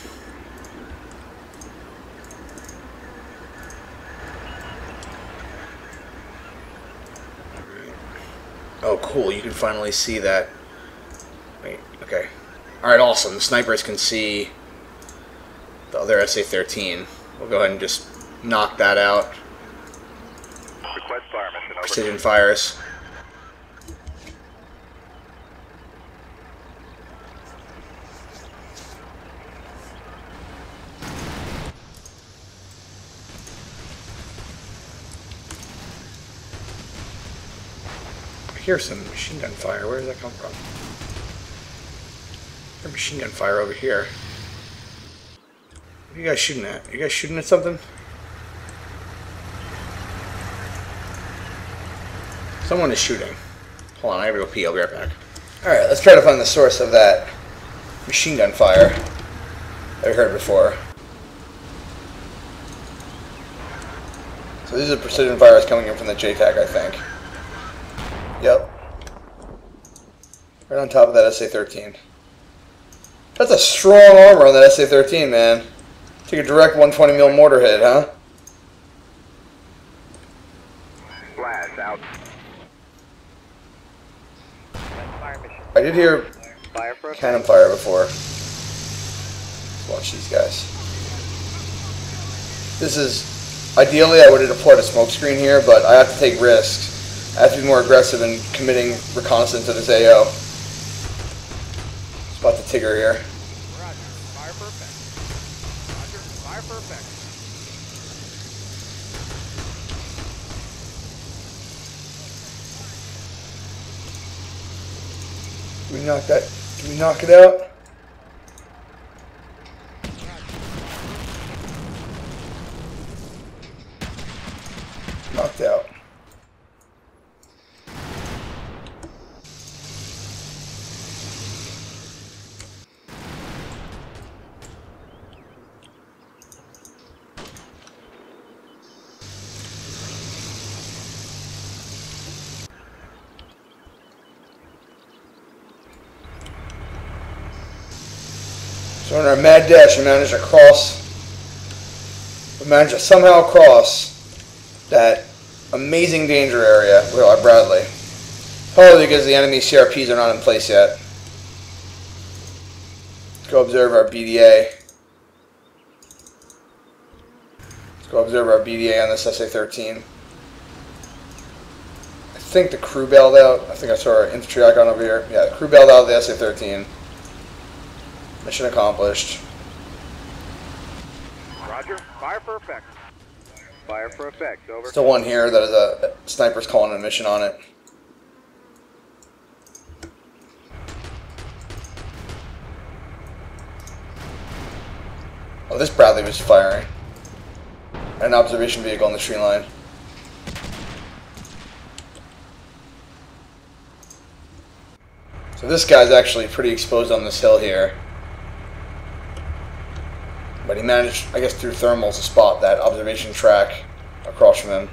Oh, cool. You can finally see that. Wait, okay. Alright, awesome. The snipers can see the other SA-13. We'll go ahead and just knock that out. Request fire mission over. Precision fires. I hear some machine gun fire. Where does that come from? I hear machine gun fire over here. What are you guys shooting at? Are you guys shooting at something? Someone is shooting. Hold on, I gotta go pee. I'll be right back. Alright, let's try to find the source of that machine gun fire that we heard before. So these are precision fires coming in from the JTAC, I think. Yep. Right on top of that SA-13. That's a strong armor on that SA-13, man. Take a direct 120 mil mortar hit, huh? Flash out. I did hear cannon fire before. Let's watch these guys. This is... Ideally, I would have deployed a smoke screen here, but I have to take risks. I have to be more aggressive in committing reconnaissance to this AO. Spot the Tigger here. Roger. Fire perfect. Roger. Fire perfect. Can we knock that? Can we knock it out? Knocked out. So in our mad dash, we managed to cross. We managed to somehow cross that amazing danger area with our Bradley. Probably because the enemy CRPs are not in place yet. Let's go observe our BDA. Let's go observe our BDA on this SA-13. I think the crew bailed out. I think I saw our infantry icon over here. Yeah, the crew bailed out of the SA-13. Mission accomplished. Roger. Fire for effect. Fire for effect. Over. Still one here that is a sniper's calling a mission on it. Oh, this Bradley was firing. An observation vehicle on the tree line. So this guy's actually pretty exposed on this hill here. But he managed, I guess through thermals, to spot that observation track across from him.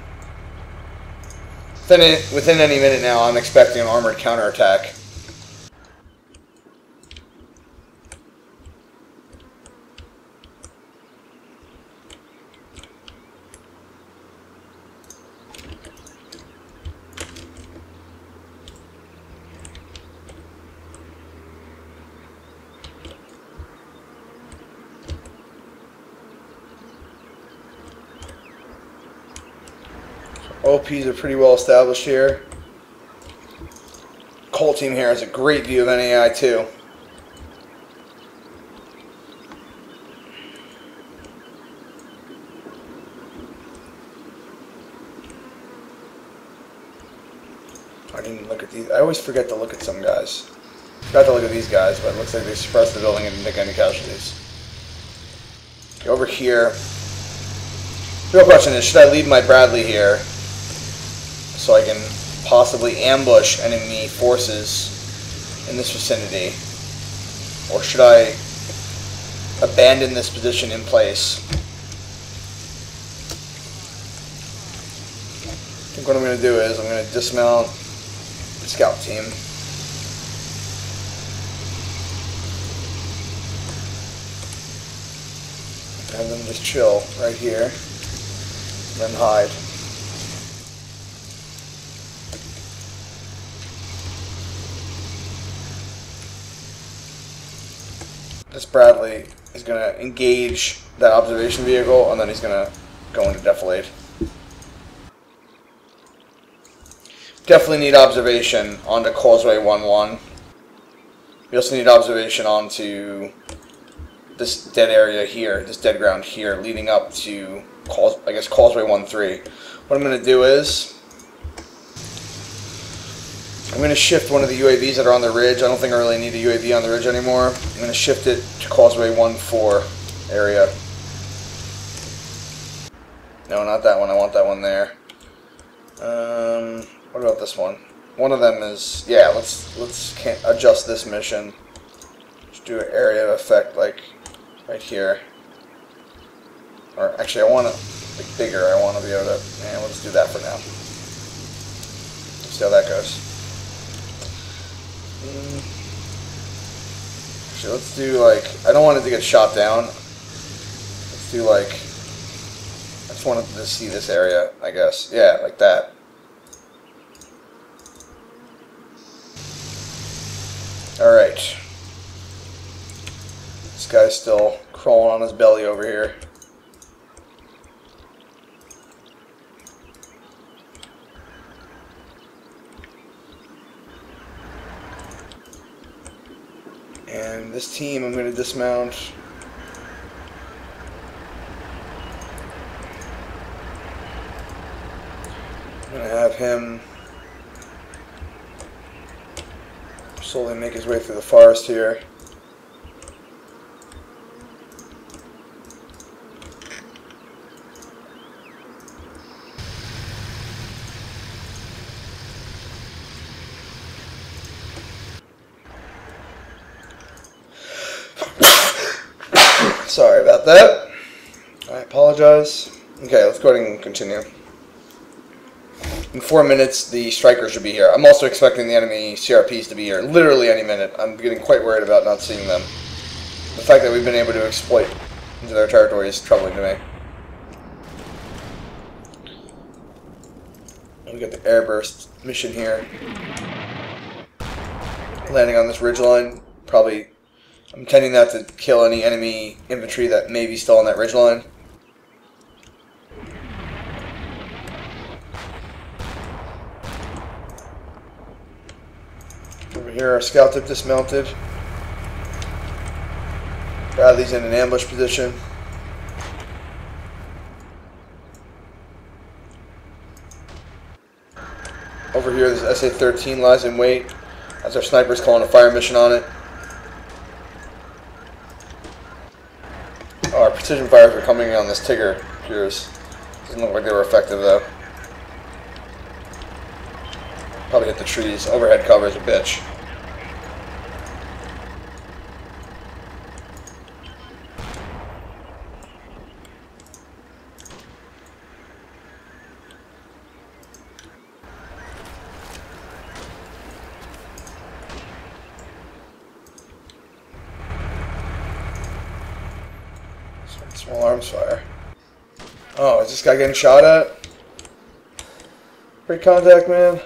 Within any minute now, I'm expecting an armored counterattack. OPs are pretty well established here. COLT team here has a great view of NAI too. I didn't look at these. I always forget to look at some guys. Forgot to look at these guys, but it looks like they suppressed the building and didn't take any casualties. Okay, over here. The real question is, should I leave my Bradley here so I can possibly ambush enemy forces in this vicinity? Or should I abandon this position in place? I think what I'm going to do is I'm going to dismount the scout team. Have them just chill right here. Then hide. This Bradley is going to engage that observation vehicle, and then he's going to go into defilade. Definitely need observation onto Causeway 1-1. We also need observation onto this dead area here, this dead ground here, leading up to, I guess, Causeway 1-3. What I'm going to do is, I'm going to shift one of the UAVs that are on the ridge. I don't think I really need a UAV on the ridge anymore. I'm going to shift it to Causeway 1-4 area. No, not that one. I want that one there. What about this one? One of them is, yeah, let's adjust this mission. Just do an area effect like right here. Or actually, I want it like bigger. I want to be able to, man, we'll just do that for now. Let's see how that goes. Actually, let's do like, I don't want it to get shot down. Let's do like, I just wanted to see this area, I guess. Yeah, like that. Alright. This guy's still crawling on his belly over here. And this team I'm going to dismount. I'm going to have him slowly make his way through the forest here. Sorry about that. I apologize. Okay, let's go ahead and continue. In 4 minutes, the strikers should be here. I'm also expecting the enemy CRPs to be here literally any minute. I'm getting quite worried about not seeing them. The fact that we've been able to exploit into their territory is troubling to me. We got the airburst mission here. Landing on this ridgeline. Probably, I'm intending that to kill any enemy infantry that may be still on that ridgeline. Over here, our scout tip dismounted. Bradley's in an ambush position. Over here, this SA-13 lies in wait as our sniper's calling a fire mission on it. Oh, our precision fires were coming in on this Tigger. Appears. Doesn't look like they were effective though. Probably hit the trees. Overhead cover is a bitch. Small arms fire. Oh, is this guy getting shot at? Great contact, man.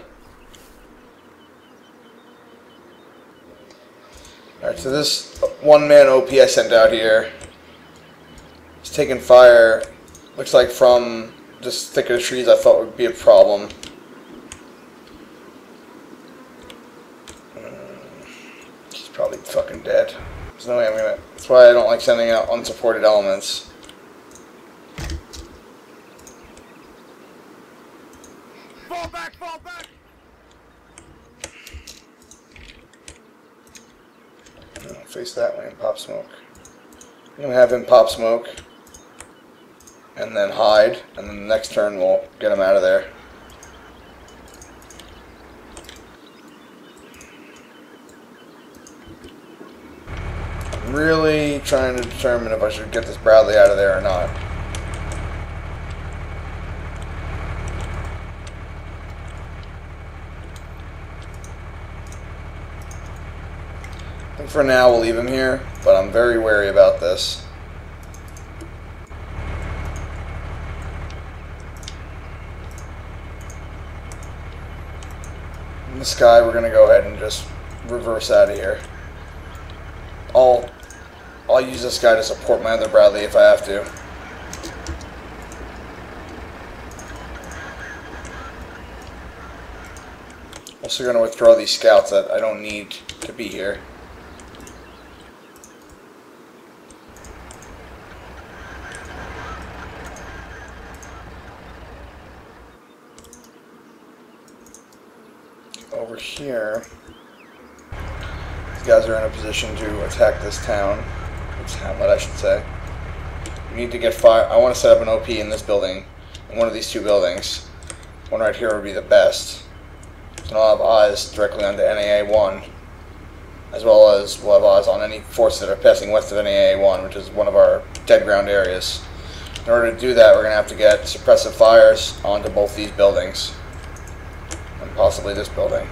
Alright, so this one-man OP I sent out here is taking fire. Looks like from this thicket of trees I thought would be a problem. He's probably fucking dead. There's no way I'm gonna... That's why I don't like sending out unsupported elements. Fall back, fall back! Face that way and pop smoke. I'm gonna have him pop smoke and then hide, and then the next turn we'll get him out of there. I'm really trying to determine if I should get this Bradley out of there or not. I think for now we'll leave him here, but I'm very wary about this. In the sky, we're gonna go ahead and just reverse out of here. I'll use this guy to support my other Bradley if I have to. Also gonna withdraw these scouts that I don't need to be here. Over here, these guys are in a position to attack this town. This hamlet, I should say. We need to get fire. I want to set up an OP in this building, in one of these two buildings. One right here would be the best. So I'll have eyes directly onto NAA-1, as well as we'll have eyes on any forces that are passing west of NAA-1, which is one of our dead ground areas. In order to do that, we're going to have to get suppressive fires onto both these buildings. And possibly this building.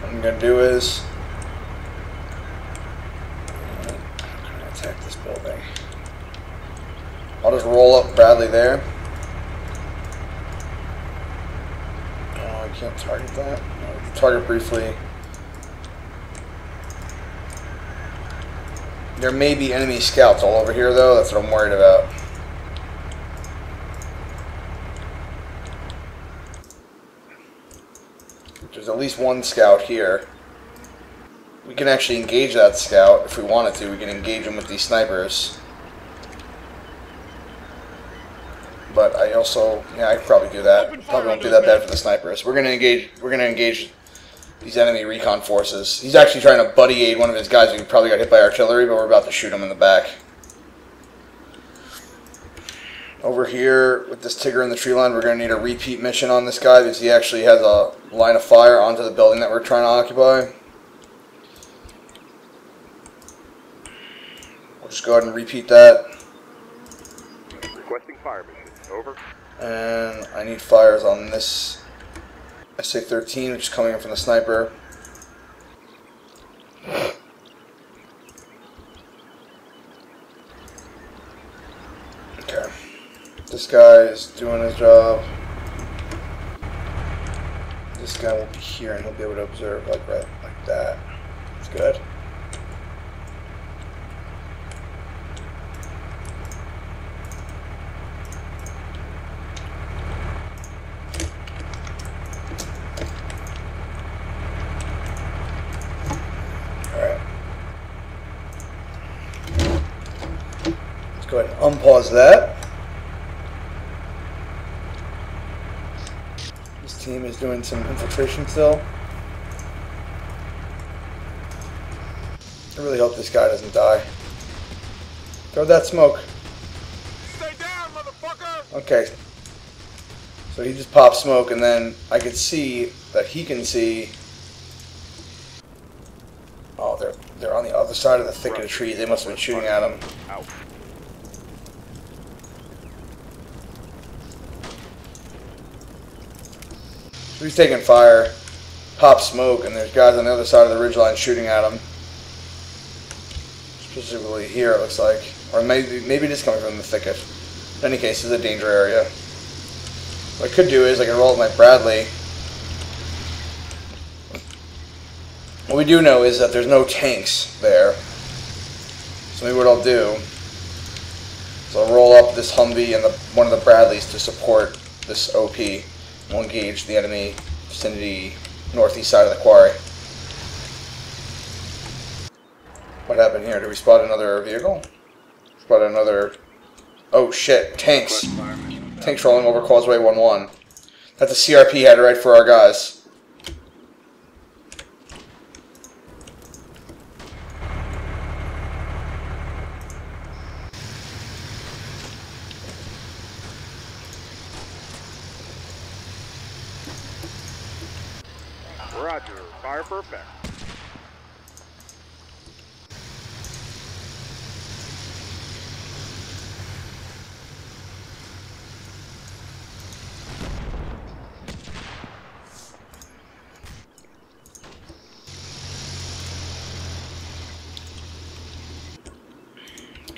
What I'm going to do is I'm going to attack this building. I'll just roll up Bradley there. Oh, I can't target that. No, target briefly. There may be enemy scouts all over here, though. That's what I'm worried about. There's at least one scout here. We can actually engage that scout if we wanted to. We can engage him with these snipers. But I also, yeah, I could probably do that. Probably won't do that bad for the snipers. We're gonna engage these enemy recon forces. He's actually trying to buddy aid one of his guys who probably got hit by artillery, but we're about to shoot him in the back. Over here, with this Tigger in the tree line, we're going to need a repeat mission on this guy because he actually has a line of fire onto the building that we're trying to occupy. We'll just go ahead and repeat that. Requesting fire mission. Over. And I need fires on this SA-13, which is coming in from the sniper. Okay. This guy is doing his job. This guy will be here and he'll be able to observe like that. That's good. Go ahead and unpause that. This team is doing some infiltration still. I really hope this guy doesn't die. Throw that smoke. Stay down, motherfucker! Okay. So he just popped smoke, and then I could see that he can see. Oh, they're on the other side of the thicket of trees. They must have been shooting at him. Out. He's taking fire. pop smoke, and there's guys on the other side of the ridgeline shooting at them. Specifically here, it looks like. Or maybe it is coming from the thicket. In any case, it's a danger area. What I could do is I can roll with my Bradley. What we do know is that there's no tanks there. So maybe what I'll do is I'll roll up this Humvee and one of the Bradleys to support this OP. We'll engage the enemy vicinity northeast side of the quarry. What happened here? Did we spot another vehicle? Spot another... Oh shit, tanks. Tanks rolling over Causeway 1-1. That's a CRP header right for our guys. Roger. Fire for effect.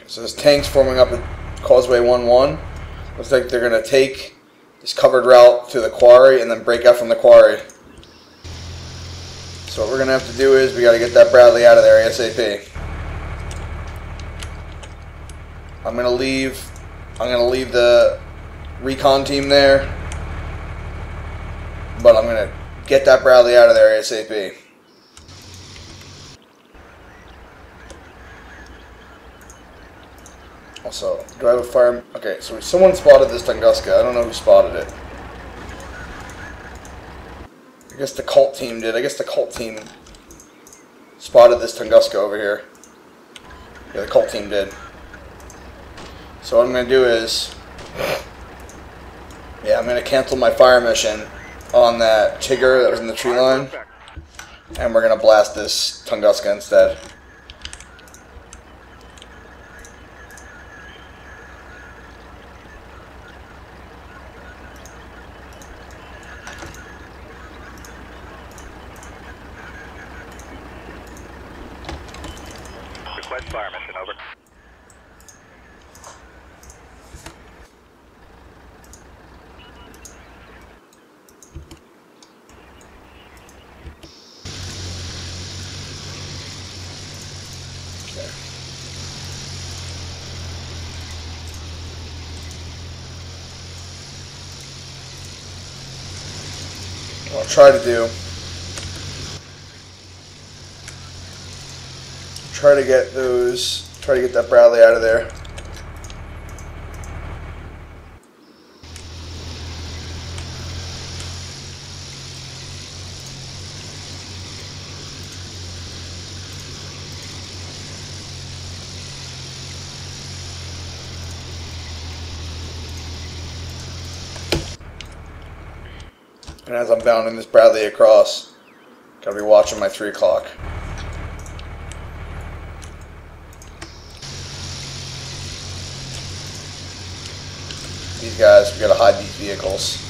So this tank's forming up at Causeway 1-1. Looks like they're going to take this covered route to the quarry and then break out from the quarry. So what we're going to have to do is we got to get that Bradley out of there ASAP. I'm going to leave the recon team there, but I'm going to get that Bradley out of there ASAP. Also, do I have a fire? Okay, so someone spotted this Tunguska. I don't know who spotted it. I guess the COLT team did. I guess the COLT team spotted this Tunguska over here. Yeah, the COLT team did. So what I'm going to do is, yeah, I'm going to cancel my fire mission on that Tigger that was in the tree line, and we're going to blast this Tunguska instead. Request fire mission, over. Okay. What I'll try to do, try to get that Bradley out of there. And as I'm bounding this Bradley across, gotta be watching my 3 o'clock. These guys, we gotta hide these vehicles.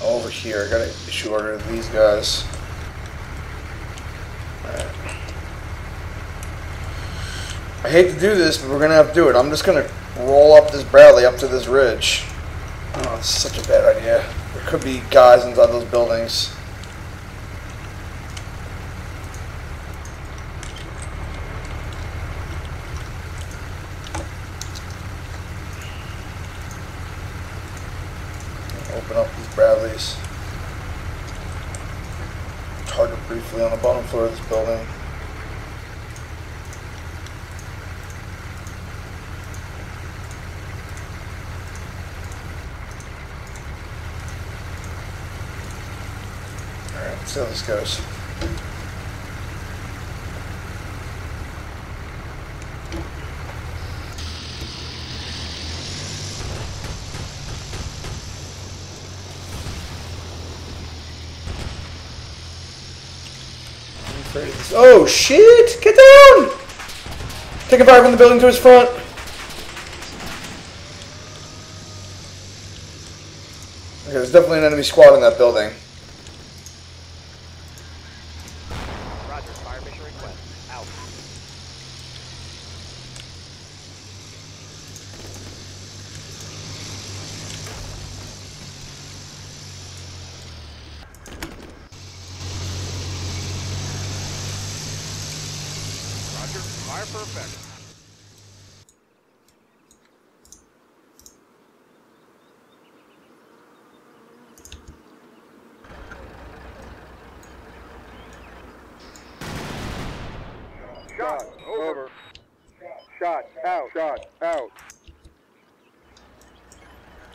Over here, I gotta issue order to these guys. Alright. I hate to do this, but we're gonna have to do it. I'm just gonna roll up this Bradley up to this ridge. Oh, it's such a bad idea. There could be guys inside those buildings. Open up these Bradleys. Target briefly on the bottom floor of this building. Alright, let's see how this goes. afraid of this. Oh shit! Get down! Taking fire from the building to his front. Okay, there's definitely an enemy squad in that building. Roger. Fire mission request. Out. Roger. Fire for effect. Shot. Over. Shot. Out. Shot. Out.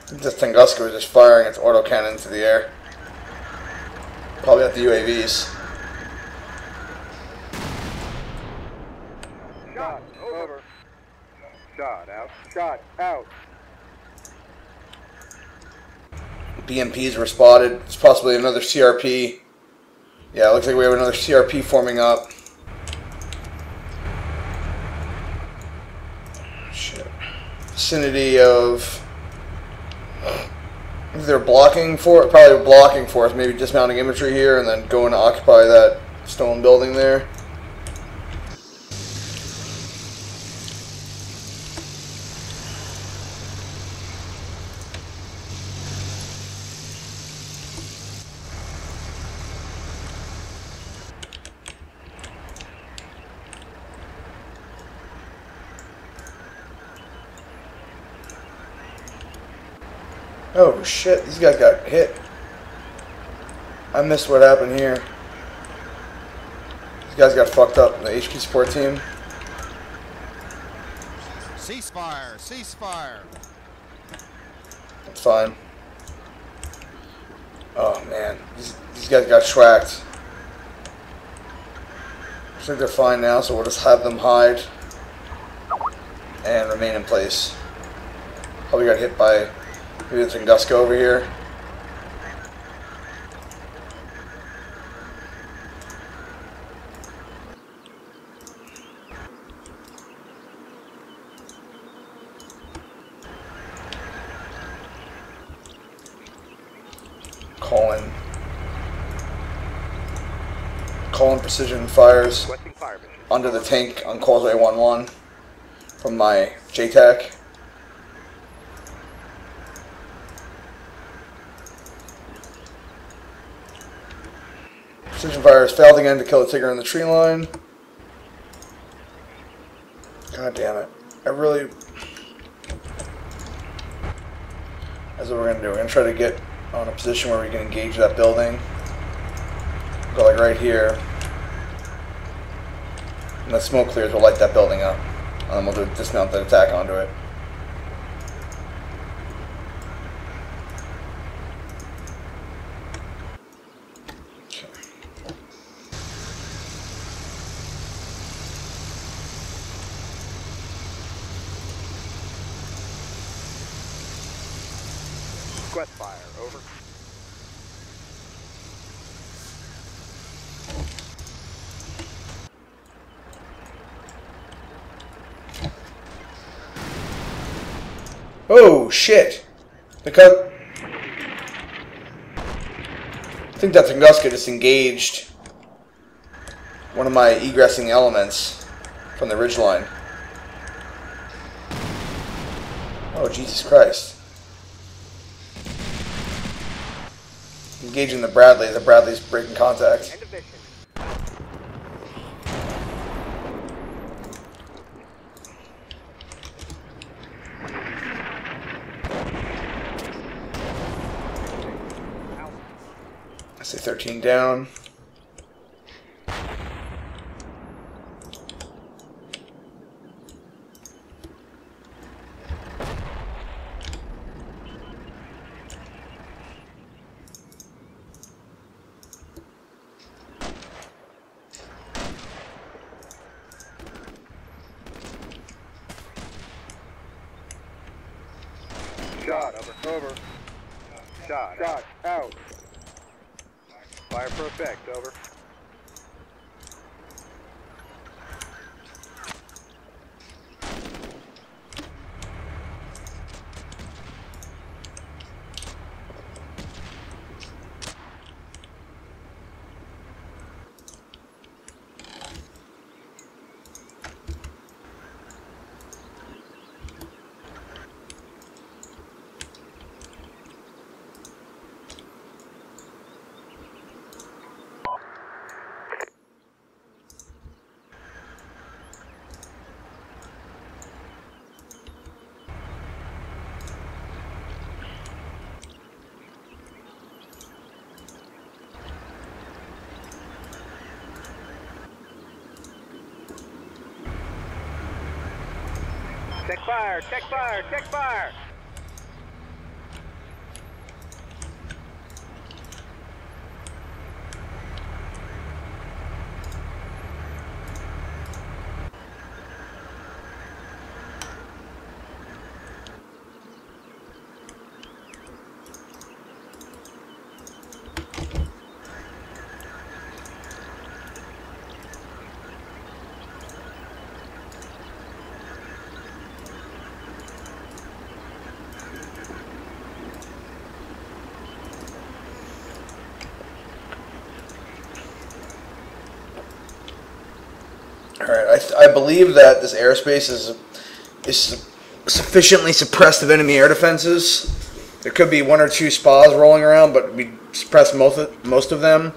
I think this Tunguska was just firing its autocannon into the air. Probably at the UAVs. Shot. Over. Shot. Out. Shot. Out. BMPs were spotted. It's possibly another CRP. Yeah, it looks like we have another CRP forming up. Shit. Vicinity of... I think they're blocking for it. Probably blocking for us. Maybe dismounting infantry here and then going to occupy that stone building there. Oh shit, these guys got hit. I missed what happened here. These guys got fucked up in the HP support team. Ceasefire! Ceasefire! It's fine. Oh man, these guys got schwacked. I think they're fine now, so we'll just have them hide and remain in place. Probably got hit by maybe the Tunguska over here. Calling precision fires Requesting fire mission. under the tank on Causeway 1-1 from my JTAC. Precision fires failed again to kill the Tigger in the tree line. God damn it. I really... That's what we're going to do. We're going to try to get on a position where we can engage that building. Go like right here. And the smoke clears, we'll light that building up. And then we'll do dismount the attack onto it. Okay. Request fire. Over. Oh shit! Because I think that Tunguska just engaged one of my egressing elements from the ridgeline. Oh Jesus Christ! Engaging the Bradley. The Bradley's breaking contact. End of mission. I say 13 down. Shot. Over. Shot. Shot. Out. Fire for effect. Over. Check fire, check fire, check fire. Alright, I believe that this airspace is sufficiently suppressed of enemy air defenses. There could be one or two spas rolling around, but we suppressed most of them,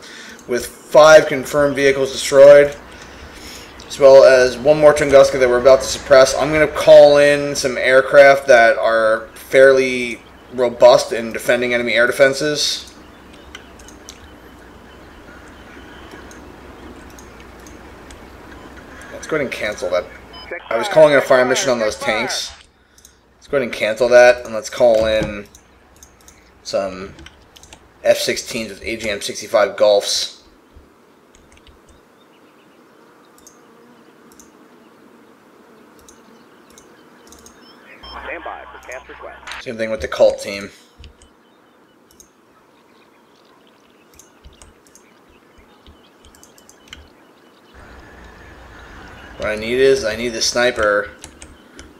with 5 confirmed vehicles destroyed, as well as one more Tunguska that we're about to suppress. I'm going to call in some aircraft that are fairly robust in defending enemy air defenses. Let's go ahead and cancel that. I was calling in a fire mission on those tanks. Let's go ahead and cancel that, and let's call in some F-16s with AGM-65 Golfs. Stand by for cast request. Same thing with the COLT team. What I need is, I need the sniper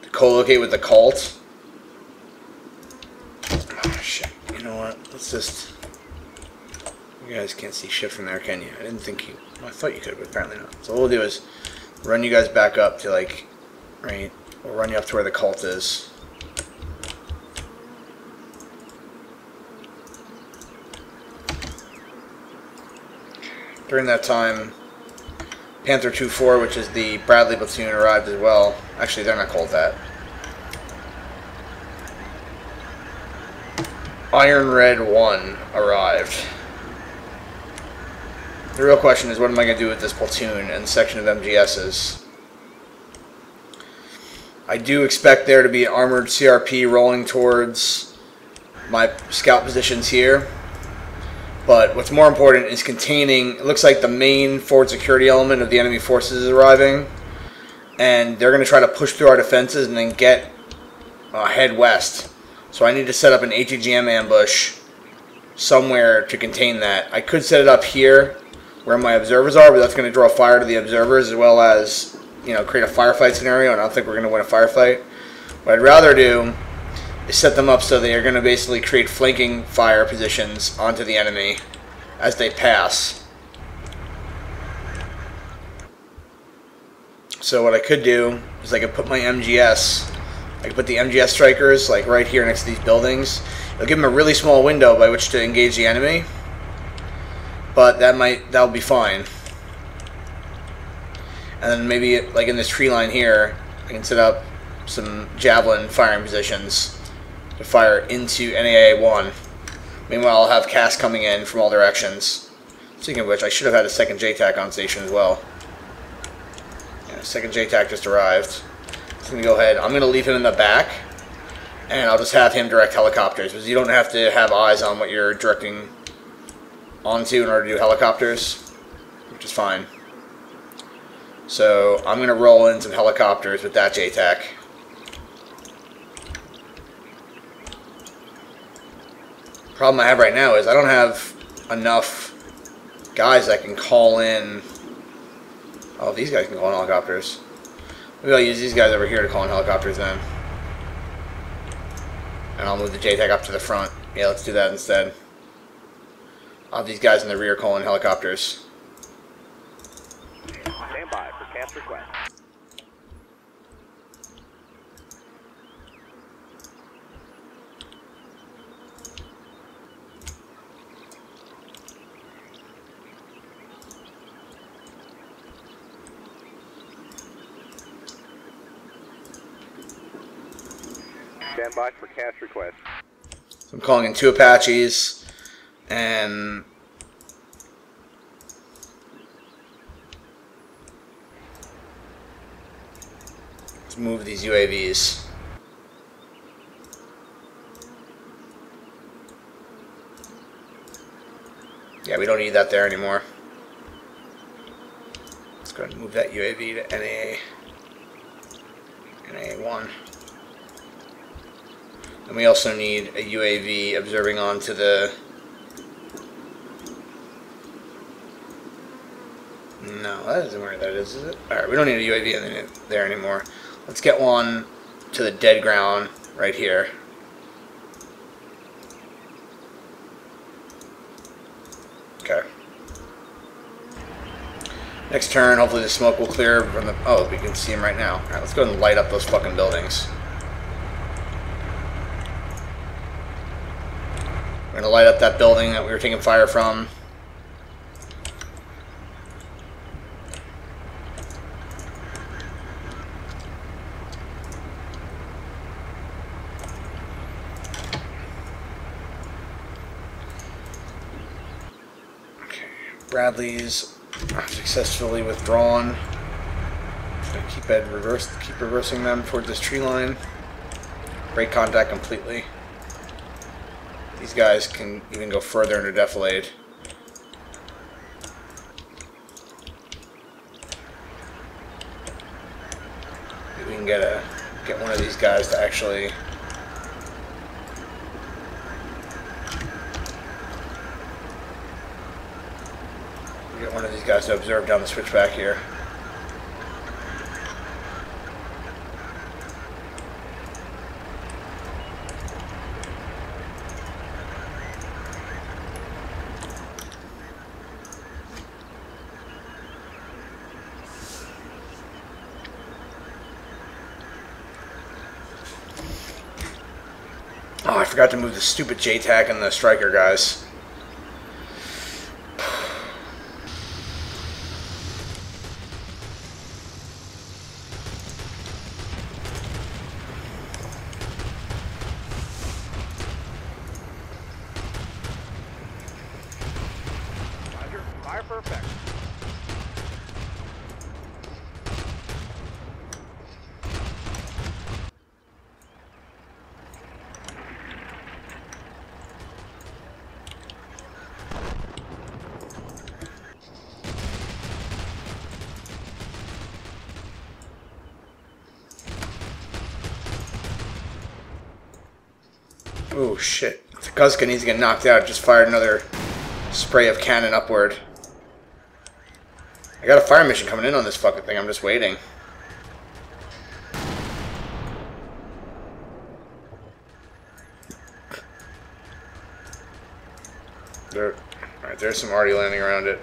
to co-locate with the COLT. Oh shit, you know what, let's just... You guys can't see shit from there, can you? I didn't think you... Well, I thought you could, but apparently not. So what we'll do is, run you guys back up to like... Right, we'll run you up to where the COLT is. During that time, Panther 2-4, which is the Bradley platoon, arrived as well. Actually, they're not called that. Iron Red 1 arrived. The real question is, what am I going to do with this platoon and section of MGSs? I do expect there to be an armored CRP rolling towards my scout positions here. But what's more important is containing, it looks like the main forward security element of the enemy forces is arriving. And they're going to try to push through our defenses and then head west. So I need to set up an ATGM ambush somewhere to contain that. I could set it up here where my observers are, but that's going to draw fire to the observers as well as, you know, create a firefight scenario, and I don't think we're going to win a firefight. What I'd rather do is set them up so they are going to basically create flanking fire positions onto the enemy as they pass. So what I could do is I could put my MGS, I could put the MGS strikers like right here next to these buildings. It'll give them a really small window by which to engage the enemy, but that'll be fine. And then maybe like in this tree line here, I can set up some javelin firing positions to fire into NAA-1. Meanwhile, I'll have cast coming in from all directions. Speaking of which, I should have had a second JTAC on station as well. Yeah, second JTAC just arrived. He's going to go ahead. I'm going to leave him in the back, and I'll just have him direct helicopters, because you don't have to have eyes on what you're directing onto in order to do helicopters, which is fine. So I'm going to roll in some helicopters with that JTAC. Problem I have right now is I don't have enough guys that can call in. Oh, these guys can call in helicopters. Maybe I'll use these guys over here to call in helicopters then. And I'll move the JTAC up to the front. Yeah, let's do that instead. I'll have these guys in the rear calling helicopters. Stand by for cast request. Stand by for cast request. So I'm calling in 2 Apaches and Let's move these UAVs. Yeah, we don't need that there anymore. Let's go ahead and move that UAV to NA1. And we also need a UAV observing onto the... No, that isn't where that is it? Alright, we don't need a UAV there anymore. Let's get one to the dead ground right here. Okay. Next turn, hopefully the smoke will clear from the... Oh, we can see him right now. Alright, let's go ahead and light up those fucking buildings. We're going to light up that building that we were taking fire from. Bradley's are successfully withdrawn. Keep reversing them towards this tree line. Break contact completely. These guys can even go further into defilade. Maybe we can get one of these guys to actually. Get one of these guys to observe down the switchback here. Oh, I forgot to move the stupid JTAC and the striker guys. Roger. Fire for effect. Oh shit. Tukuska needs to get knocked out. Just fired another spray of cannon upward. I got a fire mission coming in on this fucking thing. I'm just waiting. Alright, there's some already landing around it.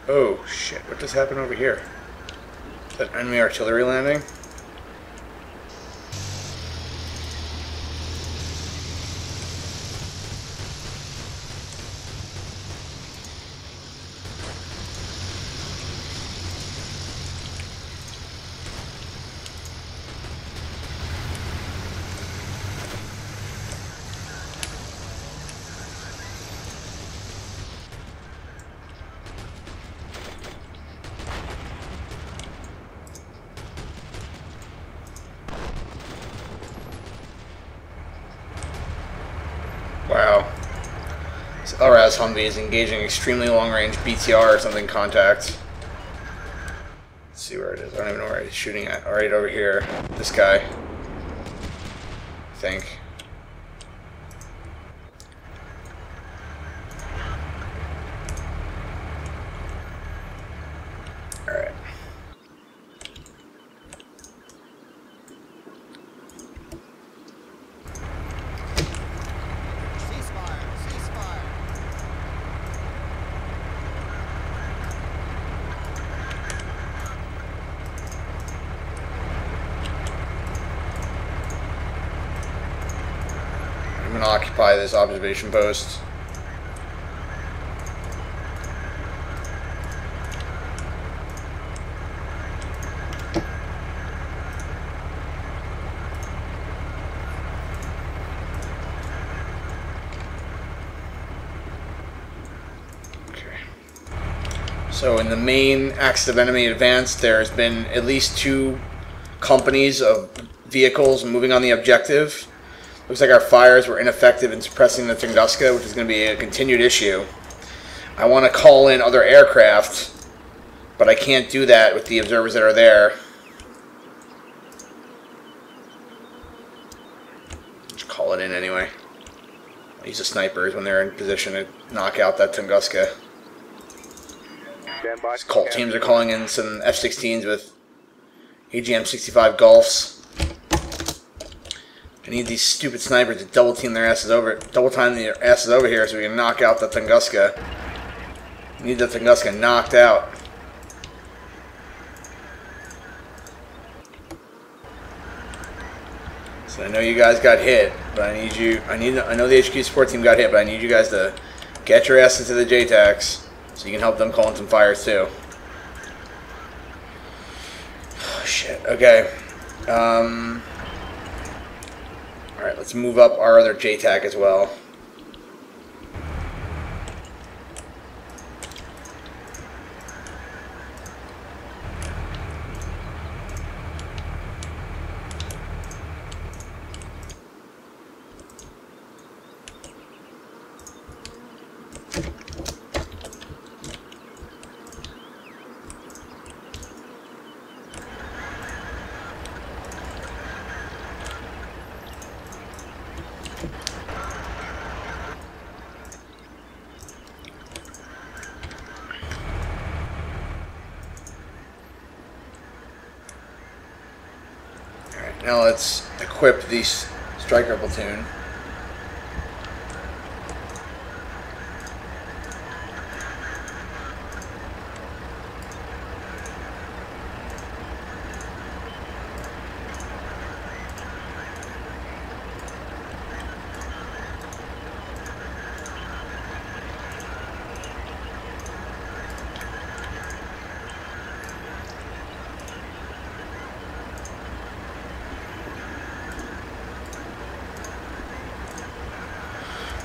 Oh shit, what just happened over here? Is that enemy artillery landing? Wow. This LRAS Humvee is engaging extremely long-range BTR or something contact. Let's see where it is. I don't even know where he's shooting at. Alright, over here. This guy. I think. Alright. I'm going to occupy this observation post. So in the main axis of enemy advance, there's been at least 2 companies of vehicles moving on the objective. Looks like our fires were ineffective in suppressing the Tunguska, which is going to be a continued issue. I want to call in other aircraft, but I can't do that with the observers that are there. Just call it in anyway. I'll use the snipers when they're in position to knock out that Tunguska. Stand by. These COLT teams are calling in some F-16s with AGM-65 Golfs. I need these stupid snipers to double time their asses over here so we can knock out the Tunguska. I need the Tunguska knocked out. So I know you guys got hit, but I know the HQ support team got hit, but I need you guys to get your asses to the JTACs so you can help them call in some fires too. Oh, shit. Okay. Alright, let's move up our other JTAC as well. Now let's equip the striker platoon.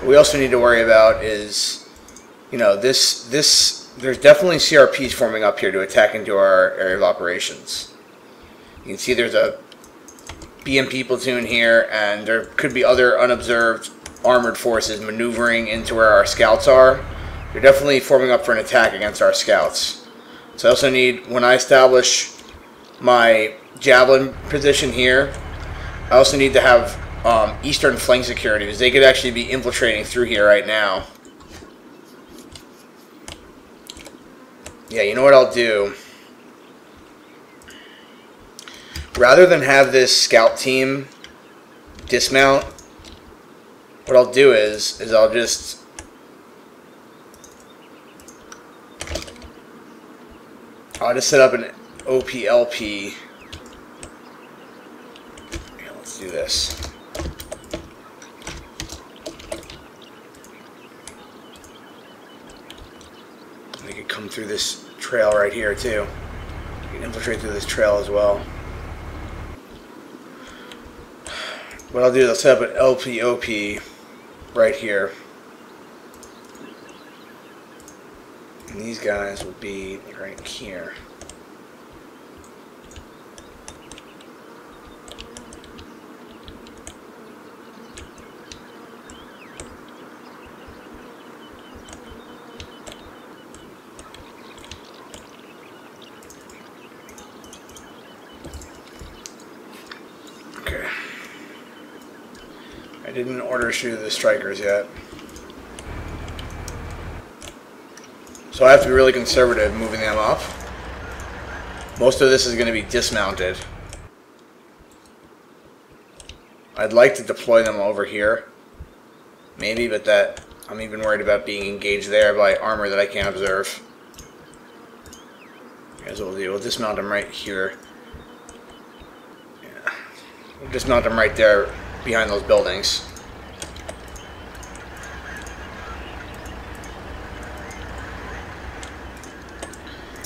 What we also need to worry about is, you know, there's definitely CRPs forming up here to attack into our area of operations. You can see there's a BMP platoon here, and there could be other unobserved armored forces maneuvering into where our scouts are. They're definitely forming up for an attack against our scouts. So I also need, when I establish my javelin position here, I also need to have eastern flank security, because they could actually be infiltrating through here right now. Yeah, you know what I'll do? Rather than have this scout team dismount, what I'll do is I'll just set up an OPLP. Here, let's do this. They could come through this trail right here too. You can infiltrate through this trail as well. What I'll do is I'll set up an LPOP right here. And these guys will be right here. I didn't order shoot the strikers yet. So I have to be really conservative moving them up. Most of this is going to be dismounted. I'd like to deploy them over here. Maybe, but that I'm even worried about being engaged there by armor that I can't observe. Here's what we'll do. We'll dismount them right here. Yeah. We'll dismount them right there behind those buildings.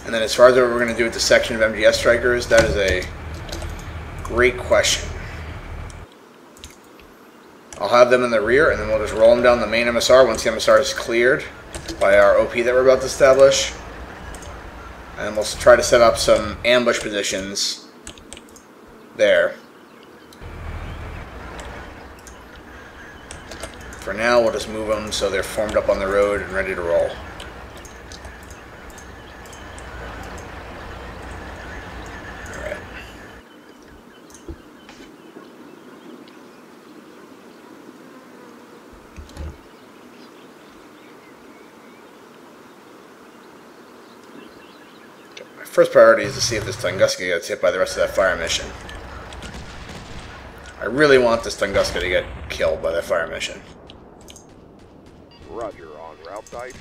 And then as far as what we're going to do with the section of MGS strikers, that is a great question. I'll have them in the rear, and then we'll just roll them down the main MSR once the MSR is cleared by our OP that we're about to establish. And we'll try to set up some ambush positions there. For now, we'll just move them so they're formed up on the road and ready to roll. Alright. My first priority is to see if this Tunguska gets hit by the rest of that fire mission. I really want this Tunguska to get killed by that fire mission. Roger, on route site.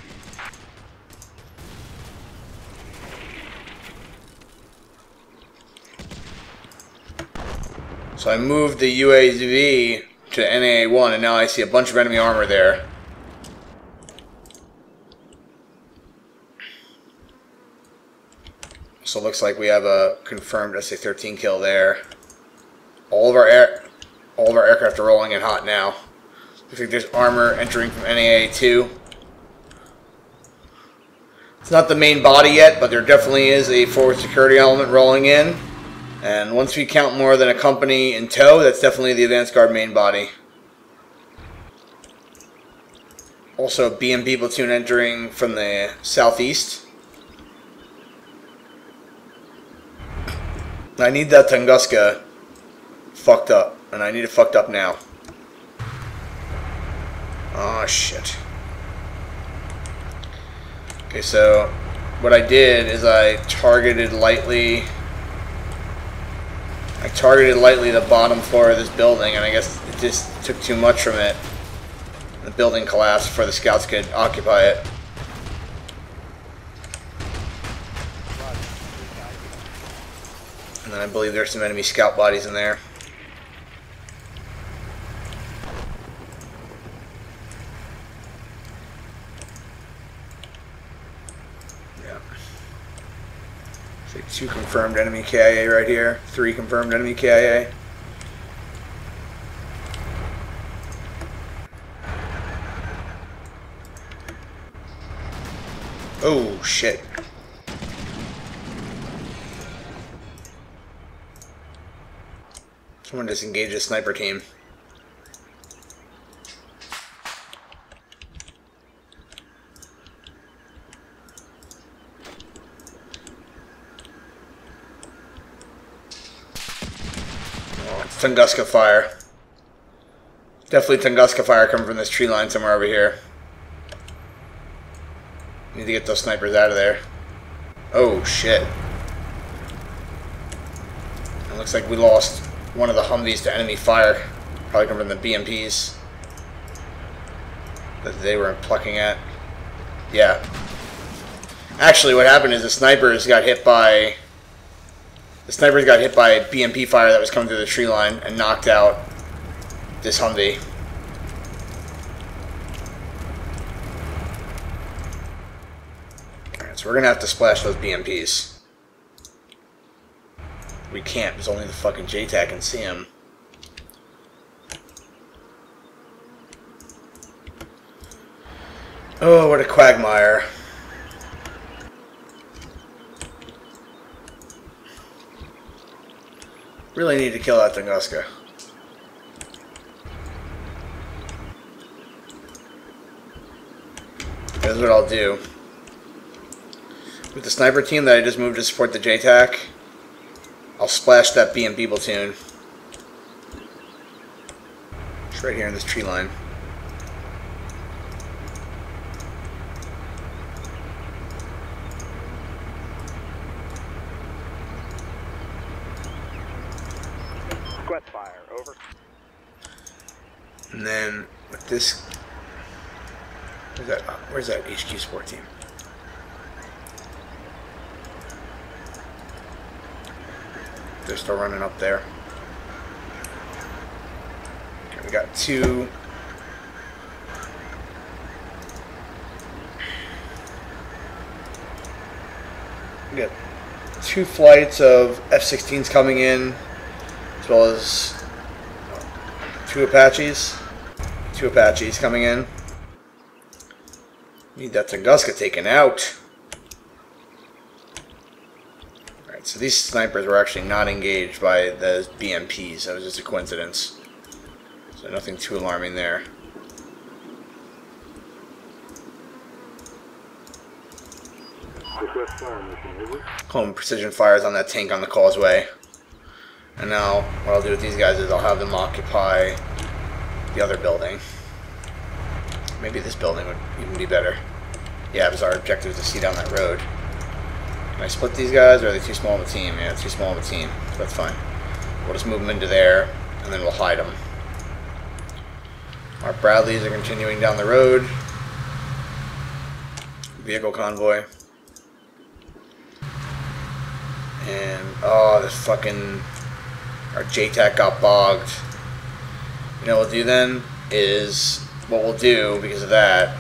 So I moved the UAV to NAA-1, and now I see a bunch of enemy armor there. So it looks like we have a confirmed SA-13 kill there. All of our aircraft are rolling in hot now. Looks like there's armor entering from NAA-2. It's not the main body yet, but there definitely is a forward security element rolling in. And once we count more than a company in tow, that's definitely the advanced guard main body. Also a BMP platoon entering from the southeast. I need that Tunguska fucked up, and I need it fucked up now. Oh shit. Okay, so what I did is I targeted lightly the bottom floor of this building, and I guess it just took too much from it. The building collapsed before the scouts could occupy it. And then I believe there's some enemy scout bodies in there. Yeah. So 2 confirmed enemy KIA right here. 3 confirmed enemy KIA. Oh shit. Someone disengaged a sniper team. Oh, it's Tunguska fire. Definitely Tunguska fire coming from this tree line somewhere over here. Need to get those snipers out of there. Oh shit. It looks like we lost one of the Humvees to enemy fire. Probably coming from the BMPs that they were plucking at. Yeah. Actually, what happened is the snipers got hit by BMP fire that was coming through the tree line and knocked out this Humvee. Alright, so we're gonna have to splash those BMPs. We can't, because only the fucking JTAC can see him. Oh, what a quagmire. Really need to kill that Tunguska. Here's what I'll do. With the sniper team that I just moved to support the JTAC, I'll splash that BMP platoon. It's right here in this tree line. Request fire, over. And then with this, where's that HQ support team? They're still running up there. Okay, we got 2. We got 2 flights of F-16s coming in, as well as 2 Apaches. 2 Apaches coming in. Need that Tunguska taken out. So these snipers were actually not engaged by the BMPs. That was just a coincidence. So nothing too alarming there. Request fire mission, over. Home precision fires on that tank on the causeway. And now what I'll do with these guys is I'll have them occupy the other building. Maybe this building would even be better. Yeah, because our objective is to see down that road. Can I split these guys, or are they too small of a team? Yeah, too small of a team. So that's fine. We'll just move them into there, and then we'll hide them. Our Bradleys are continuing down the road. Vehicle convoy. And, oh, this fucking... Our JTAC got bogged. You know what we'll do then? Is... What we'll do, because of that...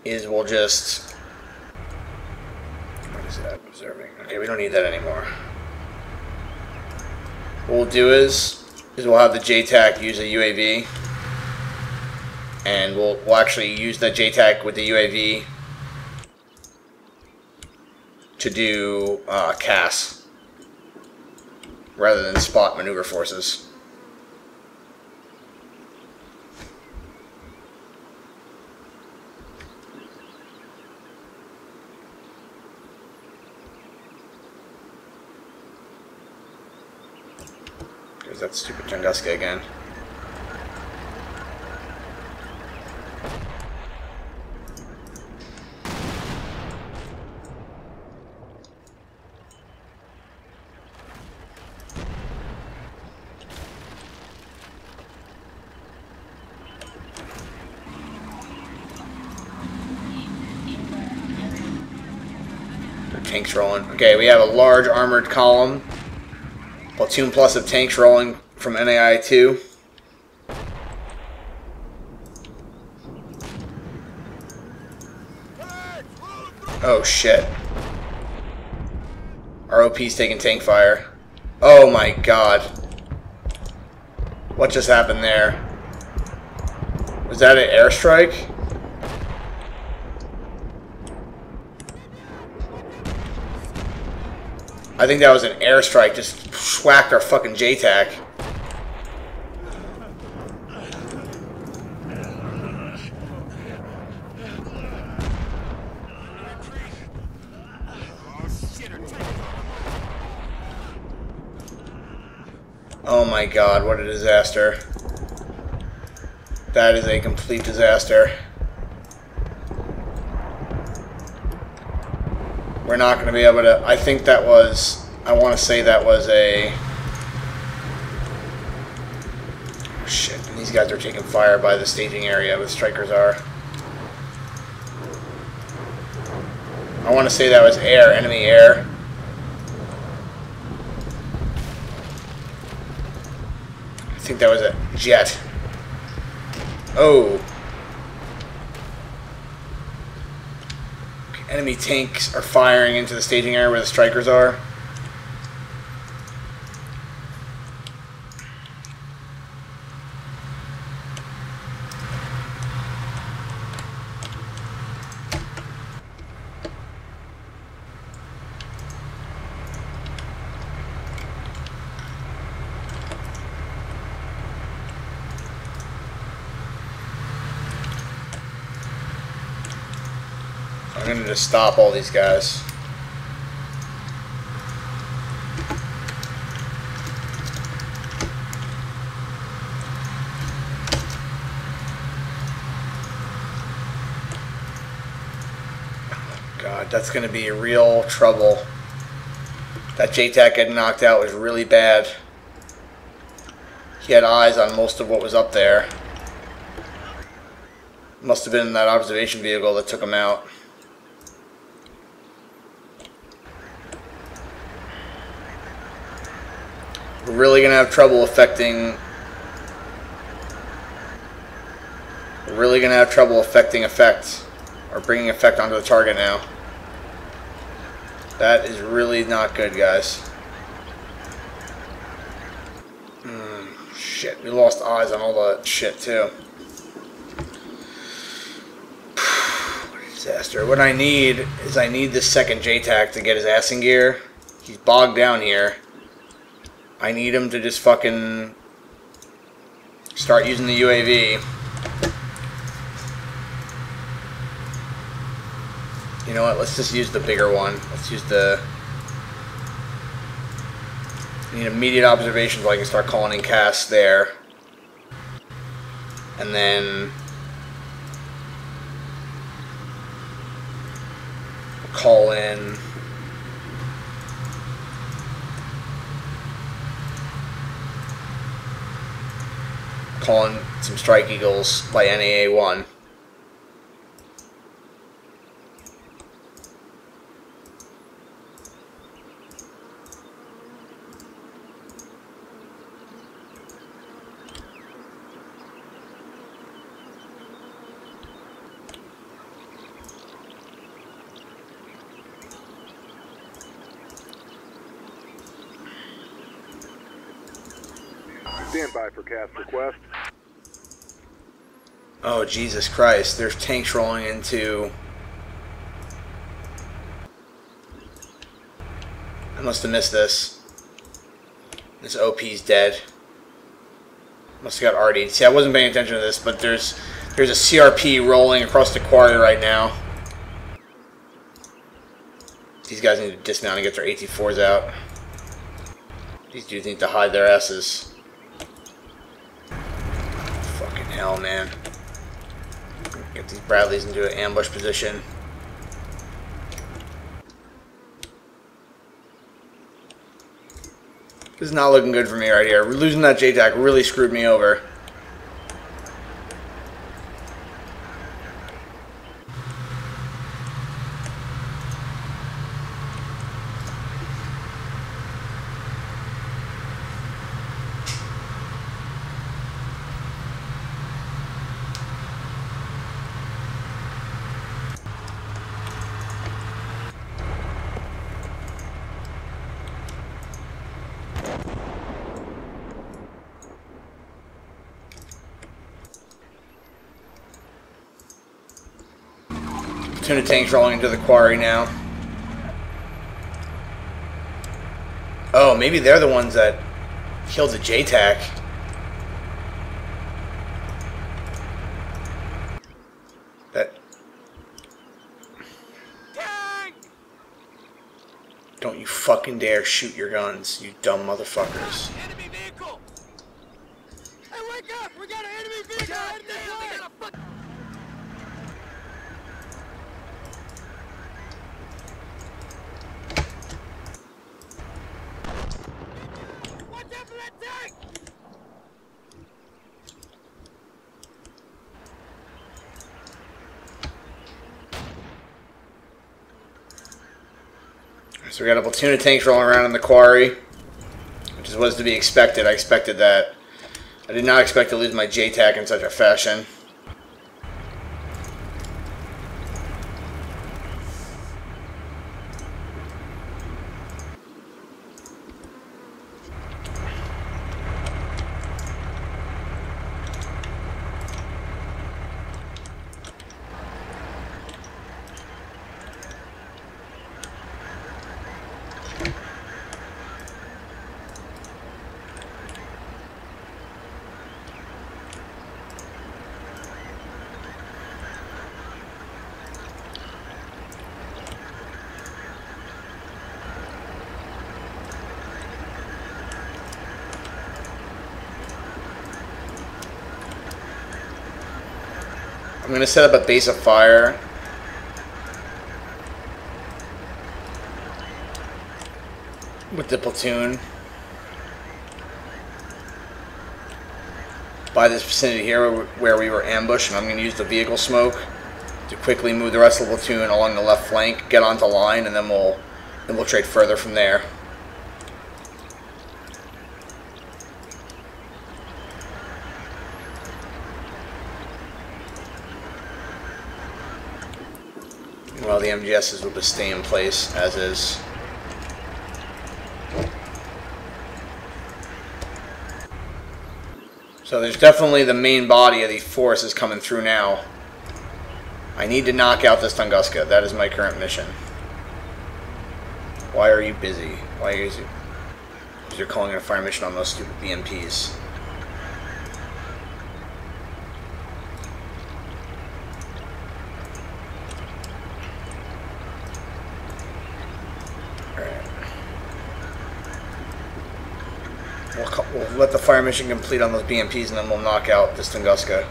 is we'll just... What is that? Observing. Okay, we don't need that anymore. What we'll do is we'll have the JTAC use a UAV, and we'll actually use the JTAC with the UAV to do CAS rather than spot maneuver forces. There's that stupid Tunguska again. Tanks rolling. Okay, we have a large armored column. Platoon plus of tanks rolling from NAI 2. Oh shit. Our OP's taking tank fire. Oh my god. What just happened there? Was that an airstrike? I think that was an airstrike, just whacked our fucking JTAC. Oh my god, what a disaster. That is a complete disaster. We're not going to be able to... I think that was... I want to say that was a... Oh, shit. And these guys are taking fire by the staging area where the strikers are. I want to say that was air. Enemy air. I think that was a jet. Oh. Enemy tanks are firing into the staging area where the strikers are. I'm going to just stop all these guys. God, that's going to be real trouble. That JTAC getting knocked out was really bad. He had eyes on most of what was up there. Must have been that observation vehicle that took him out. We're really gonna have trouble affecting. We're really gonna have trouble affecting effect, or bringing effect onto the target now. That is really not good, guys. Shit, we lost eyes on all that shit too. What did it Disaster. What I need is this second JTAC to get his ass in gear. He's bogged down here. I need him to just fucking start using the UAV. You know what? Let's just use the bigger one. Let's use the... I need immediate observation so I can start calling in casts there. And then... call in... some Strike Eagles by NAA-1. Stand by for cast request. Oh, Jesus Christ. There's tanks rolling into... I must have missed this. This OP's dead. Must have got RD'd. See, I wasn't paying attention to this, but there's a CRP rolling across the quarry right now. These guys need to dismount and get their AT-4s out. These dudes need to hide their asses. Fucking hell, man. Get these Bradleys into an ambush position. This is not looking good for me right here. Losing that JTAC really screwed me over. Platoon of tanks rolling into the quarry now. Oh, maybe they're the ones that killed the JTAC. That... Tank! Don't you fucking dare shoot your guns, you dumb motherfuckers. Enemy vehicle! Hey, wake up! We got an enemy vehicle! God damn, we got a fuck... Watch out for that tank! So we got a platoon of tanks rolling around in the quarry, which was to be expected. I expected that. I did not expect to lose my JTAC in such a fashion. I'm going to set up a base of fire. With the platoon. By this vicinity here where we were ambushed, and I'm going to use the vehicle smoke to quickly move the rest of the platoon along the left flank, get onto line, and then we'll infiltrate further from there. Well, the MGSs will just stay in place as is. So there's definitely the main body of these forces coming through now. I need to knock out this Tunguska. That is my current mission. Why are you busy? Why are you busy? Because you're calling it a fire mission on those stupid BMPs. We'll let the fire mission complete on those BMPs, and then we'll knock out this Tunguska.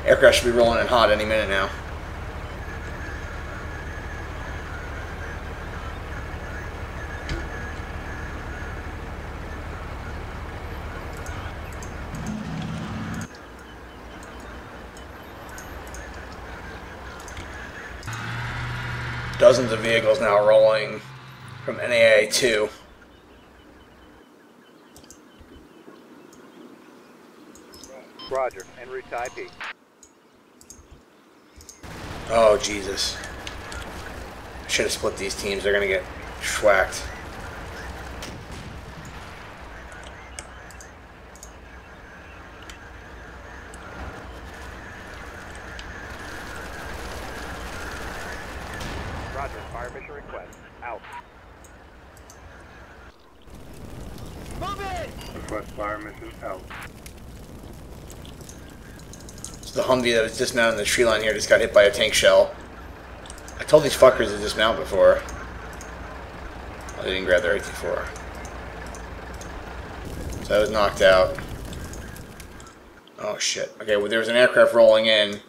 Aircraft should be rolling in hot any minute now. Dozens of vehicles now rolling from NAA-2. Roger. En route to IP. Oh, Jesus. I should have split these teams. They're going to get schwacked. Roger. Fire mission request. Out. Move it! Request fire mission out. So the Humvee that was dismounted in the tree line here just got hit by a tank shell. I told these fuckers to dismount before. Oh, they didn't grab their AT-4. So that was knocked out. Oh shit. Okay, well, there's an aircraft rolling in.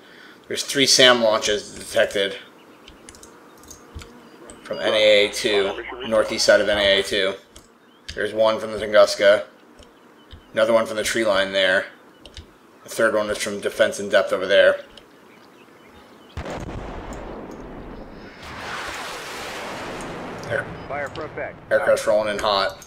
There's 3 SAM launches detected from NAA-2, northeast side of NAA-2. There's one from the Tunguska. Another one from the tree line there. The third one is from defense in depth over there. Fire for effect. Aircraft's rolling in hot.